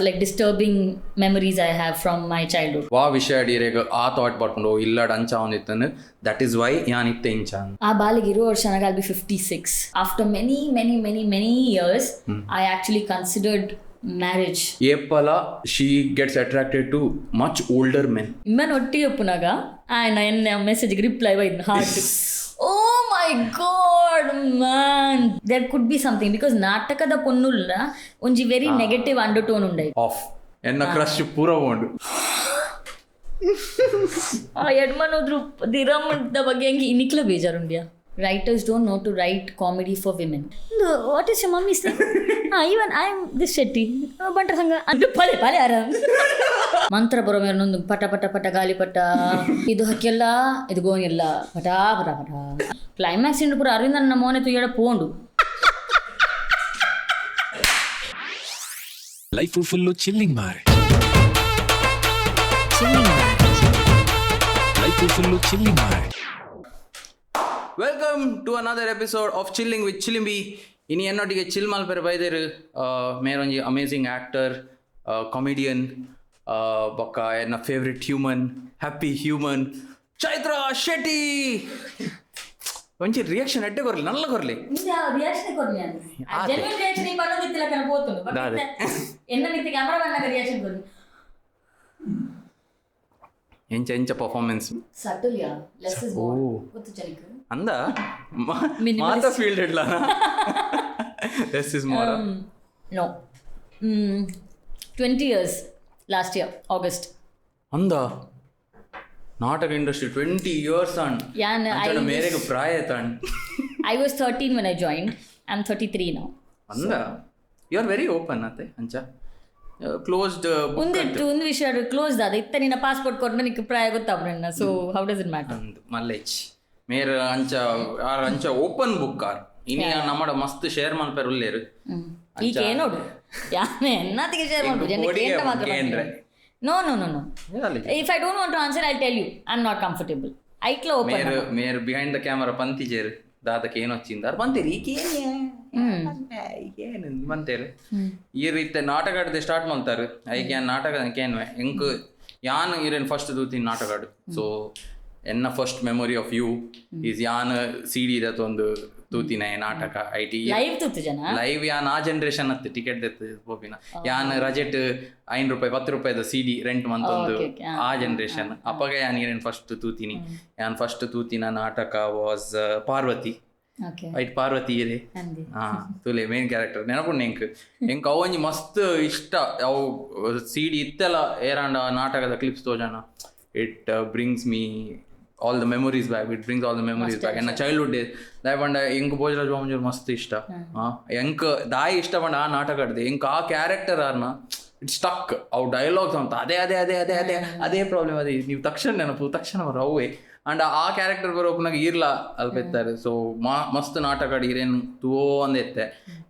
like disturbing memories I have from my childhood. ವಾ ವಿಷಯ ಅಡಿರೆಗ ಆ ಥಾಟ್ ಬರ್ಕೊಂಡು ಇಲ್ಲಡ ಅಂಚ ಒಂದಿತ್ತನು ದಟ್ ಈಸ್ ವೈ ಯಾನ್ ಇತ್ತೆ ಇಂಚಾನ್ ಆ ಬಾಲಿಗೆ ಇರೋ ವರ್ಷ ನನಗೆ I'll be 56. After many years, I actually considered marriage. ಏಪಲ she gets attracted to much older men. ಇಮ್ಮನ್ ಒಟ್ಟಿಗೆ ಒಪ್ಪುನಾಗ ನನ್ನ ಮೆಸೇಜ್ಗೆ ರಿಪ್ಲೈ ಬೈದ್ heart. Oh my god man, there could be something because ನಾಟಕದ ಪೊನ್ನುಲ್ಲ ಒಂಜಿ ವೆರಿ ನೆಗೆಟಿವ್ ಅಂಡರ್ಟೋನ್ ಉಂಡೈ ಆಫ್ ಎನ್ನ ಕ್ರಶ್ ಪೂರ ಉಂಡು. ಆ ಎಡ್ಮನೋದ್ರು ದಿರಮದ ಬಗ್ಗೆ ಹೆಂಗೆ ಇನಿಕ್ಲ ಬೇಜಾರುಂಡ್ಯಾ. Writers don't know to write comedy for women. No, what is your mommy's name? Even I'm this Shetty. Bantra sanga. Pale ara. ಮಂತ್ರ ಬರೋ ಮೇಲೆ ಒಂದೊಂದು ಪಟ ಪಟ ಪಟ ಗಾಳಿಪಟ ಇದು ಹಕ್ಕೆಲ್ಲ ಇದು ಗೋನಿಲ್ಲ ಪಟ ಪಟ ಪಟ ಕ್ಲೈಮ್ಯಾಕ್ಸ್ ಇಂಡು ಪೂರ ಅರವಿಂದ ನನ್ನ ಮೋನೆ ತುಯ್ಯಡ ಪೋಂಡು ಲೈಫ್ ಫುಲ್ಲು ಚಿಲ್ಲಿಂಗ್ ಮಾರೆ ಲೈಫ್ ಫುಲ್ಲು ಚಿಲ್ಲಿಂಗ್ ಮಾರೆ. Welcome to another episode of chilling with Chilimbi. ಇನ್ನು ಎನ್ನೊಟ್ಟಿಗೆ ಚಿಲ್ ಮಲ್ಪೆರ ಬೈದೇರು ಮೇರೊಂಜಿ ಅಮೇಝಿಂಗ್ ಆ್ಯಕ್ಟರ್, ಕಾಮಿಡಿಯನ್, ಬೊಕ್ಕ ಎನ್ನ favourite human, happy human Chaitra Shetty. ಒಂಚಿ ರಿಯಾಕ್ಷನ್ ಅಡ್ಡೆ ಕೊರ್ಲಿ ನಲ್ಲ ಕೊರ್ಲಿ ಎಂಚ ಎಂಚ ಪರ್ಫಾರ್ಮೆನ್ಸ್ ಅಂದ ಮಾತ ಫೀಲ್ಡ್ ಇಡ್ಲ less is more no 20 years last year August ಅಂದ ನಾಟಕ ಇಂಡಸ್ಟ್ರಿ 20 years ಅಂಡ್ ಯಾನ ಮೇರೆಗೆ ಪ್ರಾಯ ತಾಂಡ್. I was 13 when I joined. I'm 33 now. ಅಂದ ಯು ಆರ್ ವೆರಿ ಓಪನ್ ಅತ್ತೆ ಅಂಚ ಕ್ಲೋಸ್ಡ್ ಒಂದು ವಿಷಯ ಕ್ಲೋಸ್ಡ್ ಅದ ಇತ್ತ ನಿನ್ನ ಪಾಸ್ಪೋರ್ಟ್ ಕೊಟ್ಟು ನನಗೆ ಪ್ರಾಯ ಗೊತ್ತಾಗ್ಬಿಡ. So how does it matter ಮಲ್ಲೇಜ್ ಮೇರ ಅಂಚ ಆರ್ ಅಂಚ ಓಪನ್ ಬುಕ್ ಆರ್ ಇನಿ ನಮ್ಮಡ ಮಸ್ತ್ ಶೇರ್ ಮಲ್ಪೆರ್ ಉಲ್ಲೇರು ಈಗ ನೋಡು ಯಾನೆ ಎನ್ನತಿಗೆ ಶೇರ್ ಮಾಡ್ಬೋದು ಜನಕ್ಕೆ ಎಂತ ಮಾತ್ರ. No. If I don't want to answer, I'll tell you. I'm not comfortable. ಐಕ್ಲ ಓಪನ್ ಮೇರ್ ಬಿಹೈಂಡ್ ದ ಕ್ಯಾಮರಾ ಪಂತಿಜೇರು ದಾದಕ್ಕೆ ಏನು వచ్చిందారు ಬಂತೀರಿ ಏನು ಬಂತೇರು ಈ ರೀತಿ ನಾಟಕ ಆಡದೆ ಸ್ಟಾರ್ಟ್ ಮಾಡ್ತಾರೆ. ಐಕೆ ನಾಟಕ ಕೇನ್ವೆ ಎಂಕ್ ಯಾನ್ ಇರೇನು ಫಸ್ಟ್ ದೂತಿನ ನಾಟಕ ಆಡು. ಸೊ ಎನ್ನ first memory of you is ಯಾನ್ ಸಿಡಿ ದತ್ತೊಂದು ತೂತಿನ ನಾಟಕ ಐಟಿ ಲೈವ್ ಯಾನ್ ಆ ಜನರೇಷನ್ ಹತ್ತು ಟಿಕೆಟ್ ದತ್ತು ಬೋಪಿನ ಯಾನ್ ರಜೆಟ್ ₹5 ₹10 ಸಿಡಿ ರೆಂಟ್ ಮಂತೊಂದು ಆ ಜನರೇಷನ್ ಅಪ್ಪಗ ಯಾನ್ ಏನೇನು ಫಸ್ಟ್ ತೂತಿನಿ. ಯಾನ್ ಫಸ್ಟ್ ತೂತಿನ ನಾಟಕ ವಾಸ್ ಪಾರ್ವತಿ. ಐಟ್ ಪಾರ್ವತಿ ಇದೆ ತುಲೆ ಮೇನ್ ಕ್ಯಾರೆಕ್ಟರ್ ನೆನಪುಂಡು ಎಂಕ್ ಅವಂಜಿ ಮಸ್ತ್ ಇಷ್ಟ. ಅವು ಸಿಡಿ ಇತ್ತೆಲ್ಲ ಏರಾಂಡ ನಾಟಕದ ಕ್ಲಿಪ್ಸ್ ತೋಜನ it brings me all the memories back. It brings all the memories back. And childhood days that panda enk Bolar Vamanjoor mast ishta enk dai ishta panda aa naataka adde enk aa character arna it stuck our dialogues anta ade problem ade ನೀವು ತಕ್ಷಣ ನೆನಪು ತಕ್ಷಣ ಬರವೆ and ಆ character ಬರೋಪನಾಗ ಇರ್ಲ ಅಲ್ಪೆತ್ತಾರೆ. So ಮಸ್ತ್ ನಾಟಕ ಆಡಿ ಇರೇನು ತೋ ಅಂದೆತ್ತೆ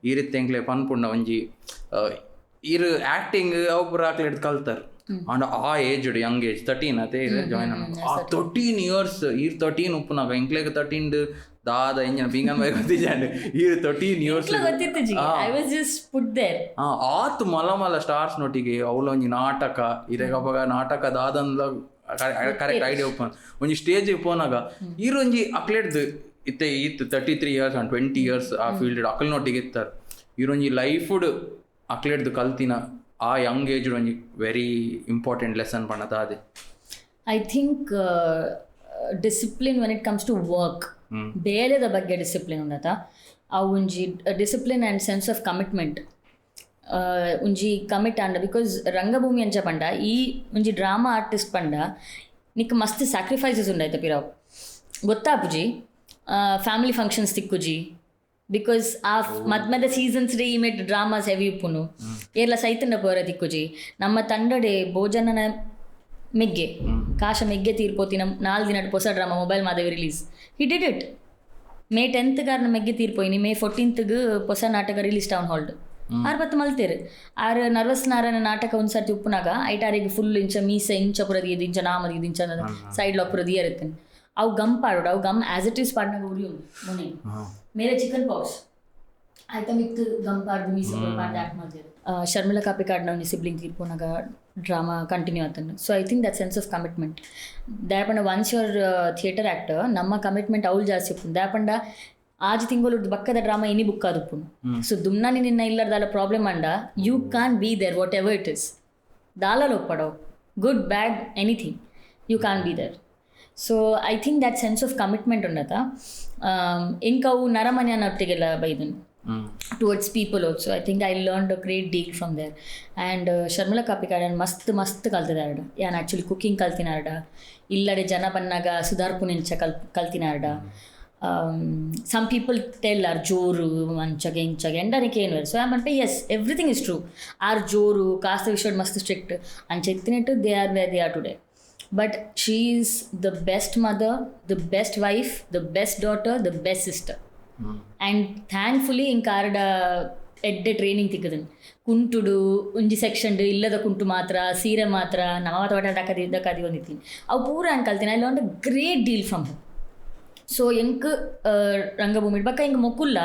ಈ ರೀತಿ ಎಂಕ್ಲೆ ಪನ್ಪುಂಡ ಒಂಜಿ ಇರು ಆಕ್ಟಿಂಗ್ ಅವು ಪೂರ ಆಕ್ಲೆಡ್ ಕಲ್ತಾರ. ಅಂಡ್ ಆ ಏಜ್ ಯಂಗ್ ಏಜ್ 13 ಅದೇ ಜಾಯ್ನ್ ಆ 13 years ಈ 13 ಉಪ್ಪುನಾಗ ಇಂಕ್ಲೆಗ್ 13 ದಾದ ಎಂಜನ ಪಿಂಗನ್ ಬೈ ಗೊತ್ತಿಜಾಂಡ್ ಈ 13 years I was just put there. ಆತ್ ಮಲ ಸ್ಟಾರ್ಸ್ ನೊಟ್ಟಿಗೆ ಅವಲೊಂಜಿ ನಾಟಕ ಇರೆಗವಾಗ ನಾಟಕ ದಾದಂದ ಕರೆಕ್ಟ್ ಐಡಿಯಾ ಓಪನ್ ಒಂಜಿ ಸ್ಟೇಜ್ ಪೋನಾಗ ಈರೊಂಜಿ ಅಕ್ಲೆಡ್ದು ಇತ್ತೆ ಇತ್ತು 33 years and 20 years ಆ ಫೀಲ್ಡ್ ಅಕಲ್ನೊಟ್ಟಿಗೆ ಇತ್ತಾರೆ. ಈರೊಂಜಿ ಲೈಫುಡ್ ಅಕ್ಲೆಡ್ದು ಕಲ್ತಿನ ಆ ಯಂಗ್ ಏಜ್ ಒಂಜಿ ವೆರಿ ಇಂಪಾರ್ಟೆಂಟ್ ಲೆಸನ್ ಪಣ್ಣದಾದೆ. I think discipline when it comes to work ಬೇಲೆದ ಬಗ್ಗೆ ಡಿಸಿಪ್ಲಿನ್ ಉಂಡತ ಆ ಒಂಜಿ discipline and sense of commitment ಒಂಜಿ ಕಮಿಟ್ ಅಂಡ. ಬಿಕಾಸ್ ರಂಗಭೂಮಿ ಅಂಚ ಪಂಡ ಈ ಒಂಜಿ ಡ್ರಾಮಾ ಆರ್ಟಿಸ್ಟ್ ಪಂಡ ನಿಕ್ ಮಸ್ತ್ ಸ್ಯಾಕ್ರಿಫೈಸಸ್ ಉಂಡಾಯ್ತ ಪಿರಾವ್ ಗೊತ್ತಾಪುಜಿ. ಫ್ಯಾಮಿಲಿ ಫಂಕ್ಷನ್ಸ್ ತಿಕ್ಕುಜಿ ಬಿಕಾಸ್ ಆ ಮಧ್ಯ ಸೀಸನ್ಸ್ ಡೇ ಇಮೇಟ್ ಡ್ರಾಮಾಸ್ ಹೆವಿ ಉಪ್ಪುನು ಏರ್ಲ ಸೈತಂಡ ಪೋರ ತಿಕ್ಕುಜಿ. ನಮ್ಮ ತಂಡಡೆ ಭೋಜನನ ಮೆಗ್ಗೆ ಕಾಶ ಮೆಗ್ಗೆ ತೀರ್ಪೋತಿನ 4 ದಿನ ಹೊಸ drama mobile Madhavi release. He did it. May 10th ನಮಗೆ ತೀರ್ಪೋಯಿನಿ. May 14th ಹೊಸ ನಾಟಕ ರಿಲೀಸ್ ಟೌನ್ ಹಾಲ್ಡ್ 6 ಮಲ್ತೇರು. ಆರು ನರ್ವಸ್ ನಾರನ ನಾಟಕ ಒಂದ್ಸರ್ತಿ ಉಪ್ಪುನಾಗ ಐಟಾರಿಗೆ ಫುಲ್ ಇಂಚ ಮೀಸೆ ಇಂಚ ಪುರದಿ ಇದು ಇಂಚ ನಾಮದಿ ಇದು ಇಂಚ ಸೈಡ್ ಲಾ ಪುರದಿ ಇರುತ್ತೇನೆ. ಅವು ಗಮ್ ಪಾಡೋಡು ಅವು ಗಮ್ ಆಸ್ ಇಟ್ ಈಸ್ ಪಾಡ್ನಾಗ ಉರಿ ಉಂಟು ಮೊನ್ನೆ ಮೇರೆ ಚಿಕನ್ ಪಾಕ್ಸ್ ಆಯ್ತಾ ಮಿತ್ತು ಗಮ್ ಪಾಡ್ದು ಮೀಸೆ ಪಾಡ್ದು ಆ್ಯಕ್ಟ್ ಮಾಡ್ತಿದ್ರು. ಶರ್ಮಿಳಾ ಕಾಪಿಕಾಡ್ ನಾವು ಸಿಬ್ಲಿಂಗ್ ತೀರ್ಪೋನಾಗ ಡ್ರಾಮಾ ಕಂಟಿನ್ಯೂ ಆತಂದು. So I think that sense of commitment ದಾಪಂಡ ಒನ್ಸ್ ಯುವರ್ ಥಿಯೇಟರ್ ಆ್ಯಕ್ಟರ್ ನಮ್ಮ ಕಮಿಟ್ಮೆಂಟ್ ಅವ್ಳು ಜಾಸ್ತಿ ಇಪ್ಪುಂಡು ದಾಪಂಡ ಆಜಿ ತಿಂಗಳು ಬಕ್ಕದ ಡ್ರಾಮಾ ಇನಿ ಬುಕ್ ಆದುಪ್ಪುಂಡು. ಸೊ ದುಮ್ನಾನಿ ನಿನ್ನ ಇಲ್ಲದಾಲ ಪ್ರಾಬ್ಲಮ್ ಅಂಡ you can be there whatever it is ದಾಲಲ್ಲಿ ಒಪ್ಪಡೋ good bad anything you can be there. So I think that sense of commitment ಉಂಡತ ಇಂಕ ಅವು ನರಮನೆಯನ್ನೊಟ್ಟಿಗೆಲ್ಲ ಬೈದನು towards people also. I think I learned a great deal from there. And Sharmila Kapikad ಮಸ್ತ್ ಕಲ್ತಿದಾರಡ ಯಾನ್ actually cooking ಕಲ್ತಿನಾರಡ ಇಲ್ಲಡೆ ಜನ ಬಂದಾಗ ಸುಧಾರ್ಪುನಿಂಚ ಕಲ್ತಿನಾರಡ. Some people tell our ಜೋರು ಮಂಚಗೆ ಇಂಚಗೆ ಎಂಡನಿಕೆ ಏನು ಸೊ ಆಮೇಲೆ ಎಸ್ ಎವ್ರಿಥಿಂಗ್ ಇಸ್ ಟ್ರೂ. ಆರ್ ಜೋರು ಕಾಸ್ತ ವಿಷಯ ಮಸ್ತ್ ಸ್ಟ್ರಿಕ್ಟ್ ಅಂಚೆ ಎತ್ತಿನಿಟ್ಟು they are where they are today. But she is the best mother, the best wife, the best daughter, the best sister. And thankfully ಇಂಕಾರ್ಡ ಎಡ್ಡೆ ಟ್ರೈನಿಂಗ್ ತಿಕ್ಕದನು ಕುಂಟುಡು ಒಂಜಿ ಸೆಕ್ಷನ್ ಇಲ್ಲದ ಕುಂಟು ಮಾತ್ರ ಸೀರೆ ಮಾತ್ರ ನಮ್ಮ ತೋಟ ದಕ್ಕದಿ ಒಂದಿತ್ತೀನಿ ಅವು ಪೂರ ನಾನು ಕಲ್ತೀನಿ. I learn a great deal from her. So ಎಂಕ್ ರಂಗಭೂಮಿ ಬಕ್ಕ ಹಿಂಗೆ ಮೊಕ್ಕುಲ್ಲ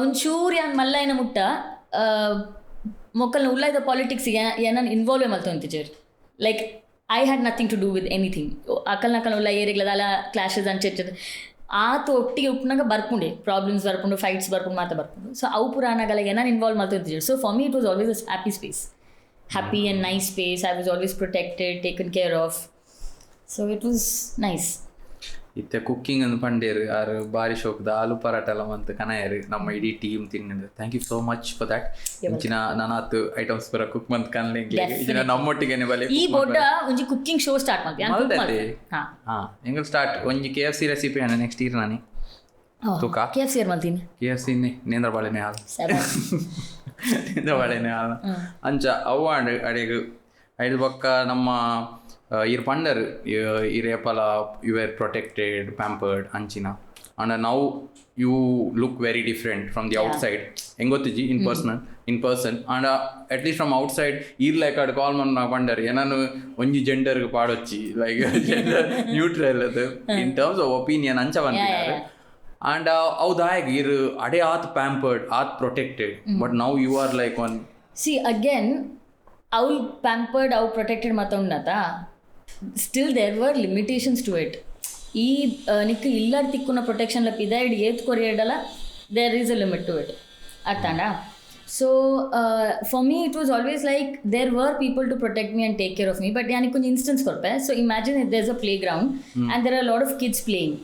ಒಂಚೂರು ಯಾನ್ ಮಲ್ಲ ಏನ ಮುಟ್ಟ ಮೊಕ್ಕಲ್ನ ಉಳ್ಳಾಯ್ದ ಪಾಲಿಟಿಕ್ಸಿಗೆ ಏನನ್ನು ಇನ್ವಾಲ್ವ್ ಮಲ್ತೊಂತಿಜೇರಿ like I had nothing to do with anything. ಅಕಲ್ನ ಉಲ್ಲ ಏರಿಗ್ಲದಲ್ಲ ಕ್ಲಾಶಸ್ ಅಂಚೆಚ್ಚದು ಆತ ಒಟ್ಟಿಗೆ ಉಪ್ಪಿನಾಗ ಬರ್ಪುಂಡೆ ಪ್ರಾಬ್ಲಮ್ಸ್ ಬರ್ಪುಂಡು ಫೈಟ್ಸ್ ಬರ್ಪುಂಡು ಮಾತ್ರ ಬರ್ಪುಂಡು. ಸೊ ಅವು ಪುರಾಣಗಲ ಏನಾರು ಇನ್ವಾಲ್ವ್ ಮಾಡ್ತಿದ್ರು. So for me it was always a happy space, happy and nice space. I was always protected, taken care of. So it was nice. ಇತ್ತೆ ಕುಕ್ಕಿಂಗ್ ಅಂದ್ ಪಂಡೇರು ಯಾರು ಭಾರಿ ಶೋಕದ ಆಲೂ ಪರಾಟ ಎಲ್ಲ ಮಂತ್ ಕನಾಯರು ನಮ್ಮ ಇಡೀ ಟೀಮ್ ತಿನ್ನದು. Thank you so much for that. ಇಂಚಿನ ನಾನಾತು ಐಟಮ್ಸ್ ಬರ ಕುಕ್ ಮಂತ್ ಕನ್ಲಿ ಇಂಚಿನ ನಮ್ಮೊಟ್ಟಿಗೆ ಬಲೆ ಈ ಬೋಡ ಒಂಜಿ ಕುಕ್ಕಿಂಗ್ ಶೋ ಸ್ಟಾರ್ಟ್ ಮಾಡ್ತೀವಿ. ಹಾ ಎಂಗಲ್ ಸ್ಟಾರ್ಟ್ ಒಂಜಿ KFC ರೆಸಿಪಿ ಅನ್ನ ನೆಕ್ಸ್ಟ್ ಇಯರ್ ನಾನಿ ತೂಕ KFC ಏರ್ ಮಾಡ್ತೀನಿ. KFC ನೇಂದ್ರ ಬಾಳೆನೆ ಹಾಲು ನೇಂದ್ರ ಬಾಳೆನೆ ಹಾಲು ಅಂಚ ಅವು ಅಡೆಗು ಐದು ಪಕ್ಕ ನಮ್ಮ ಇರ್ ಪಂಡರ್ ಇರೇಪಲ ಯು ಆರ್ ಪ್ರೊಟೆಕ್ಟೆಡ್ ಪ್ಯಾಂಪರ್ಡ್ ಅಂಚಿನ and now you look very different from the outside ಹೆಂಗೆ ಗೊತ್ತಿಜಿ in person and at least from outside ಇರ್ ಲೈಕ್ ಅಡ್ ಕಾಲ್ ಮನ್ ಪಂಡರ್ ಏನಾನು ಒಂಜಿ ಜೆಂಡರ್ಗೆ ಪಾಡೊಚ್ಚಿ ಲೈಕ್ ಜೆಂಡರ್ ನ್ಯೂಟ್ರಲ್ ಅದು ಇನ್ ಟರ್ಮ್ಸ್ ಆಫ್ ಒಪಿನಿಯನ್ ಅಂಚ ಬಂದಿದ್ದಾರೆ. ಅಂಡ್ ಅವು ದಾಯಗ್ ಇರ್ ಅಡೆ ಆತ್ ಪ್ಯಾಂಪರ್ಡ್ ಆತ್ protected but now you are like once again ಅವ್ಳು ಪ್ಯಾಂಪರ್ಡ್ ಅವು ಪ್ರೊಟೆಕ್ಟೆಡ್ ಮತ್ತೊಂಡತ still there were limitations to it. ಈ ನಿಕ್ಕ ಇಲ್ಲದ ತಿಕ್ಕುನ ಪ್ರೊಟೆಕ್ಷನ್ಲ ಪಿದಾಯ್ಡ್ ಏತ್ ಕೊರಿಯಡಲ್ಲ there is a limit to it ಅರ್ಥಾಂಡ. So for me it was always like there were people to protect me and take care of me. But ಯಾನಿಗೆ ಕೊಂಚ ಇನ್ಸ್ಟೆನ್ಸ್ ಕೊಡ್ಪೆ. So imagine it there is a play ground and there are lot of kids playing.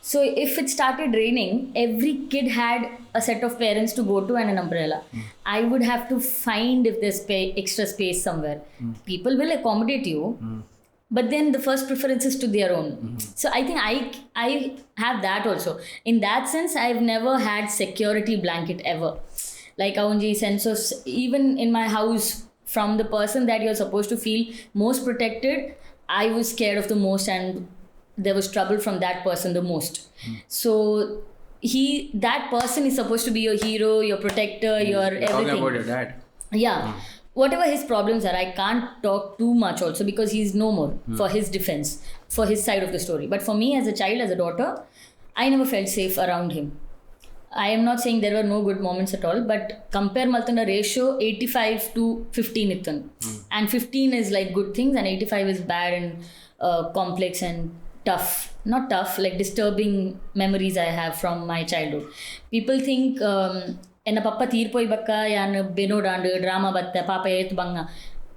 So if it started raining, every kid had a set of parents to go to and an umbrella. I would have to find if there's extra space somewhere. People will accommodate you, but then the first preference is to their own. So I think I have that also. In that sense, I've never had security blanket ever. Like aunji sense of even in my house, from the person that you're supposed to feel most protected, I was scared of the most and there was trouble from that person the most. So that person is supposed to be your hero, your protector, your everything. Talking about your dad. Yeah. Whatever his problems are, I can't talk too much also because he's no more for his defense, for his side of the story. But for me as a child, as a daughter, I never felt safe around him. I am not saying there were no good moments at all, but compare maltana ratio 85 to 15 ittan. And 15 is like good things and 85 is bad and complex and tough, not tough, like disturbing memories I have from my childhood. People think enna pappa tirpoi bakka yan benodandu drama batta papa et banga.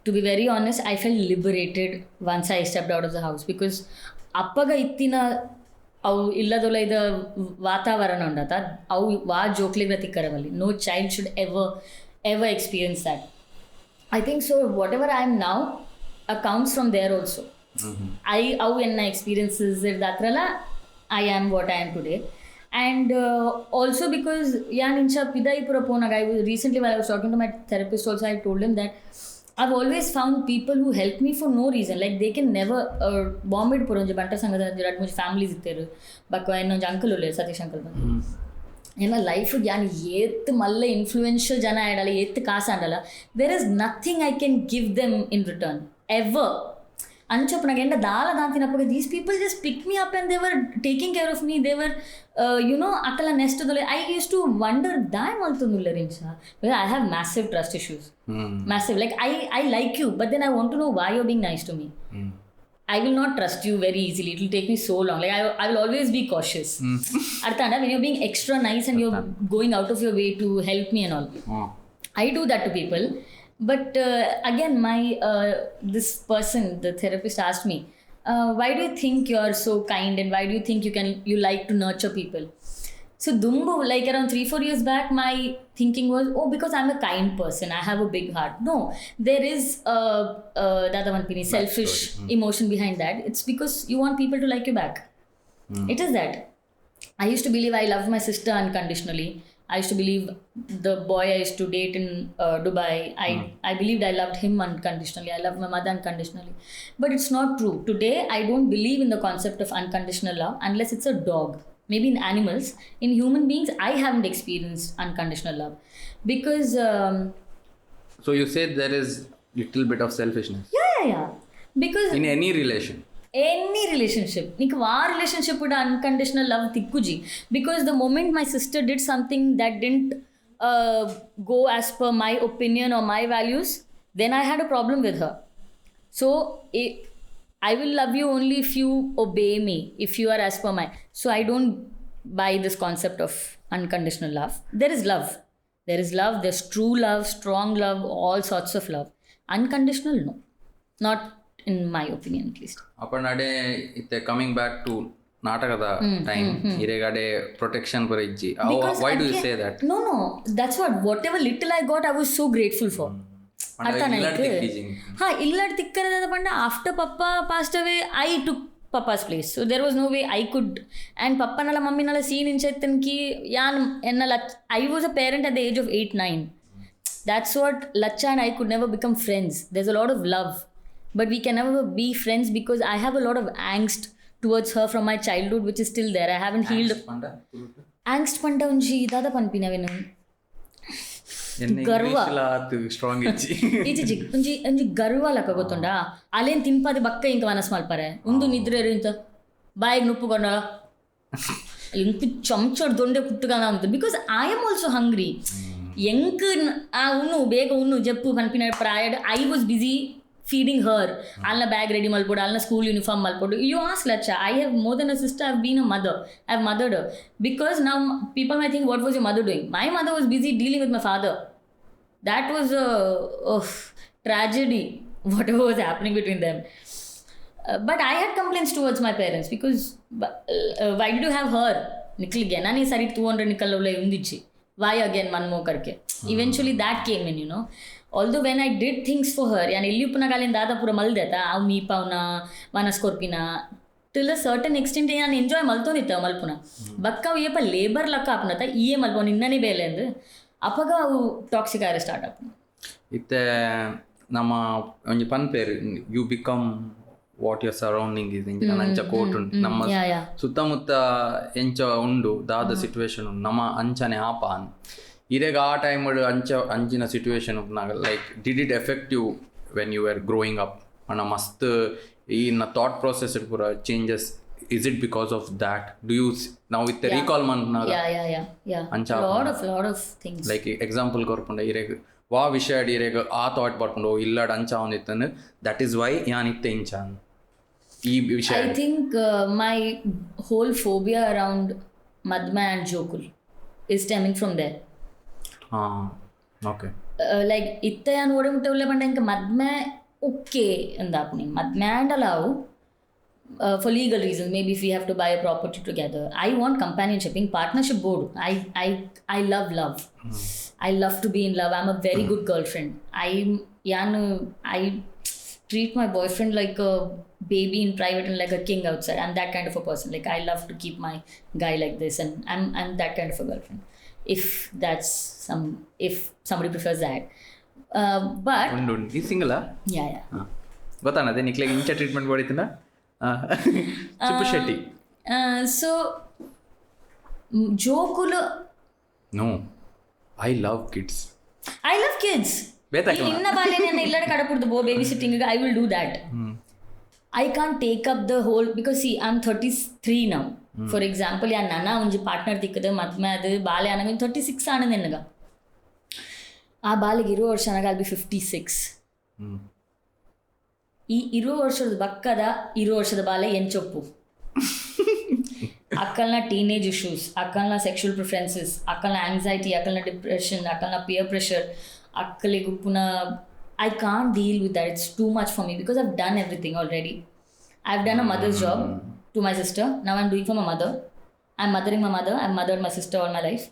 To be very honest, I felt liberated once I stepped out of the house because appaga ittina avu illadola ida vatavaran undata avu va jokligra tikkaravali. No child should ever experience that. I think so whatever I am now accounts from there also. ಅವು ಎನ್ನ experiences ಇರ್ದಾತ್ರಲ್ಲ I am what I am today. And also because ಯಾನ್ ಇಂಚ ಪಿದಾಯಿಪುರ ಪೋನಾಗ I recently I was talking to my therapist also I told him that I've always found people who help me for no reason. Like they can never ಬಾಂಬೆಡ್ ಪುರ ಬಂಟ ಸಂಘದ ಎರಡು ಮೂರು families ಇತ್ತೇರು ಬಕ್ಕ ಇನ್ನೊಂದು ಅಂಕಲ್ ಉಳ್ಳೇರು ಸತೀಶ್ ಅಂಕಲ್ ಬಂದು ಏನ ಲೈಫಿಗೆ ಯಾನ್ ಏತ್ ಮಲ್ಲ ಇನ್ಫ್ಲೂಯೆನ್ಷಿಯಲ್ ಜನ ಆಡಲ್ಲ ಏತ್ ಕಾಸು ಆಡಲ್ಲ. There is nothing I can give them in return ever. అని చెప్పు నాకు ఎండ దాని తినప్పుడు these people just pick me up and they were taking care of me, they were అక్కడ next I used to wonder దాయ్ మళ్తుంది రించా I have massive trust issues, massive. Like I like you but then I want to know why you're being nice to me. I will not trust you very easily. It will take me so long. Like I will always be cautious. Arthanda, when you're being extra nice and you're going out of your way to help me and all. I do that to people. But again, this person, the therapist asked me, why do you think you're so kind and why do you think you like to nurture people? So Dumbo, like around 3-4 years back, my thinking was, because I'm a kind person, I have a big heart. No, there is selfish emotion behind that. It's because you want people to like you back. It is that. I used to believe I love my sister unconditionally. I used to believe the boy I used to date in Dubai, I believed I loved him unconditionally. I loved my mother unconditionally. But it's not true. Today, I don't believe in the concept of unconditional love unless it's a dog. Maybe in animals. In human beings, I haven't experienced unconditional love. Because... so you said there is little bit of selfishness. Yeah. Because... in any relation. Any relationship. Nik va relationship with unconditional love tikkuji. Because the moment my sister did something that didn't go as per my opinion or my values, then I had a problem with her. So... I will love you only if you obey me, if you are as per my... So I don't buy this concept of unconditional love. There is love. There's true love, strong love, all sorts of love. Unconditional, no. Not in my opinion, at least. Appanade, coming back to Natakada time, iregade protection for ijji. Why do you say that? No. That's whatever little I got, I was so grateful for. Illad tikkara panda after Papa passed away, I took Papa's place. So there was no way I could. And Papa nala mummy nala scene in chetanki yan ennala. I was a parent at the age of 8-9. That's what Lacha and I could never become friends. There's a lot of love, but we can never be friends because I have a lot of angst towards her from my childhood, which is still there. I haven't healed. Angst panda unji dada panpina venu. ಗರ್ವ ಒಂಜಿ ಗರ್ವ ಲಕ್ಕ ಗೊತ್ತುಂಡ ಅಲ್ಲೇನು ತಿನ್ಪಾದ ಬಕ್ಕ ಇಂಕ ಮನಸ್ ಮಲ್ಪಾರೆ ಒಂದು ನಿದ್ರೆ ಇಂತ ಬಾಯಿಗೆ ನುಪ್ಪುಕೊಂಡ ಇಂಕ ಚಮಚೋಡ್ ದೊಂಡೆ ಕುಟ್ಟುಗಂಗ ಅಂತ because I am also hungry ಎಂಕ್ ಉಣ್ಣು ಬೇಗ ಉಣ್ಣು ಜಪ್ಪು ಕನ್ಪಿನ ಪ್ರಾಯಡ್ I was busy feeding her. Alna bag ready malpodu, alna school uniform malpodu. You ask Lacha, I have more than a sister, I've been a mother. I've mothered her. Because now people might think, what was your mother doing? My mother was busy dealing with my father. That was a tragedy, whatever was happening between them. But I had complaints towards my parents because why did you have her? Nikli gena ni sari 200 nikalla undichi. Why again one more karke? Eventually that came in, Although when I did things for her, yani illi uppuna kalin dada pura maldeta, av mee pavna, manas korpina, till a certain extent yani enjoy maltonitta malpuna. Bakka yepa labor lakka apnata, iye malpon innani belendu, apaga avu toxic air start up. Itte nama onji pan per you become what your surrounding is. Inja nancha quote undu. Namma suttamutta encha undu dada situation undu. Nama anchane apan. Irega ಆ time ಅಂಚಿನ situation like did it effect you when you are growing up ಅಣ್ಣ ಮಸ್ತ್ ಇನ್ನ thought process ಪೂರ changes is it because of that do you ನಾವು ಇತ್ತೆ recall ಮಾಡ್ನಾಗ ಅಂಚ like example ಕೊರ್ಪುಂಡ ಇರೆಗ್ ವಾ ವಿಷಯ ಇರೆಗ್ ಆ ಥಾಟ್ ಬರ್ಕೊಂಡು ಇಲ್ಲಡ್ ಅಂಚ ಒಂದಿತ್ತಂದು ದಟ್ ಈಸ್ ವೈ ಯಾನ್ ಇತ್ತೆ ಇಂಚ ಈ ವಿಷಯ. I think my whole phobia around ಮದ್ಮೆ ಆ್ಯಂಡ್ ಜೋಕುಲ್ is stemming from there. Okay. Like itte an ode muttavilla panda inka madme okay enda apni madme and allow for legal reasons, maybe if we have to buy a property together. I want companionship in partnership board. I love I love to be in love. I'm a very good girlfriend. I treat my boyfriend like a baby in private and like a king outside. I'm that kind of a person. Like I love to keep my guy like this, and I'm that kind of a girlfriend. If somebody prefers that. But is single? Yeah. Gotana de nikle incha treatment boditunda. Chaitra Shetty. So jokulu. No. I love kids. Inna balena illada kadapurdu bo baby sitting. I will do that. I can't take up the whole, because see, I'm 33 now. For example, yeah, nana unji partner tikkadu madme adu baale anaga 36 aanadu ennaga. ಆ ಬಾಲಿಗೆ 20 ವರ್ಷ anaga I'll be 56. ಈ 20 ವರ್ಷದ ಬಕ್ಕದ 20 ವರ್ಷದ ಬಾಲೆ ಎಂಚೊಪ್ಪು. ಅಕ್ಕಲ್ನ teenage issues, ಅಕ್ಕಲ್ನ sexual preferences, ಅಕ್ಕಲ್ನ ಆಂಗ್ಸೈಟಿ, ಅಕ್ಕಲ್ನ ಡಿಪ್ರೆಷನ್, ಅಕ್ಕಲ್ನ ಪಿಯರ್ ಪ್ರೆಷರ್, ಅಕ್ಕಲಿಗೆ ಪುನಃ I can't deal with that. It's too much for me because I've done everything already. I've done a mother's job to my sister. Now I'm doing for my mother. I'm mothering my mother. I've mothered my sister all my life.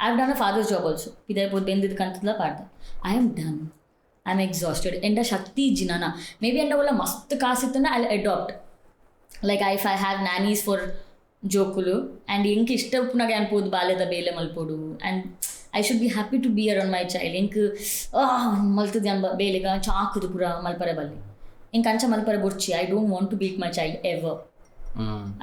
I've done a father's job also. I am done. I'm exhausted. Enda shakti jinana. Maybe enda wala mast kaasitana I'll adopt. Like if I have nannies for jokulu and inki ishtapuna gan pod baleda bele malpodu, and I should be happy to be around my child. Ink maltudi an belega chaakudu pura malpare balli. Ink ancha malpare burchi. I don't want to beat my child ever.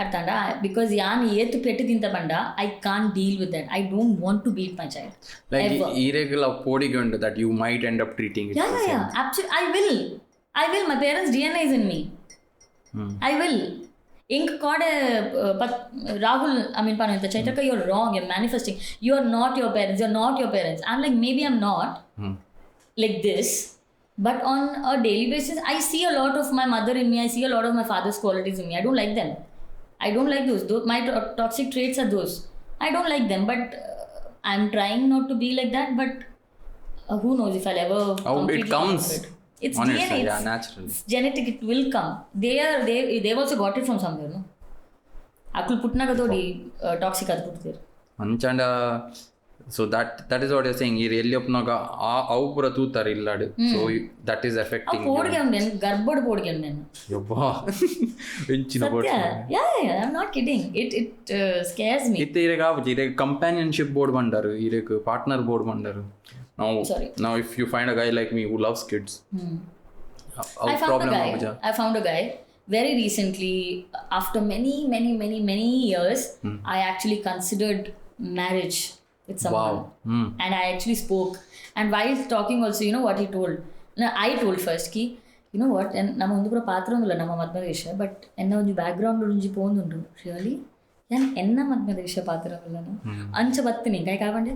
Artanda, because yan etu petti dinta banda, I can't deal with that. I don't want to beat my child. Like ever. irregular polygon that you might end up treating it. Yeah. Absolutely, I will. My parents' DNA is in me. I will. Ink kode Rahul, I mean Pananta, Chaitra, you're wrong, you're manifesting. You're not your parents. I'm like, maybe I'm not like this, but on a daily basis, I see a lot of my mother in me, I see a lot of my father's qualities in me. I don't like them. I don't like those. My toxic traits are those. I don't like them, but I'm trying not to be like that, but who knows if I'll ever it comes. It's on DNA. Yeah, naturally. It's genetic. It will come. They've also got it from somewhere, no? Akul putna kadodi toxic adu puttir. Anchanda, so that is what you're saying. Ee really apnaga au pura tutar illadu. So that is affecting you. Podge unden garbod podge unden. Yobba. Inchina board. Yeah, I'm not kidding. It scares me. Itte irega avuje companionship board bandaru, irega partner board bandaru. Now if you find a guy like me who loves kids, I found a guy very recently. After many years, I actually considered marriage with someone. Wow. And I actually spoke, and while talking also, you know what he told? I told first ki, you know what, and nama undu pura paatramula nama madmadesha, but enna unji background unji ponundu really yan enna madmadesha paatramula ancha battini kai kaavande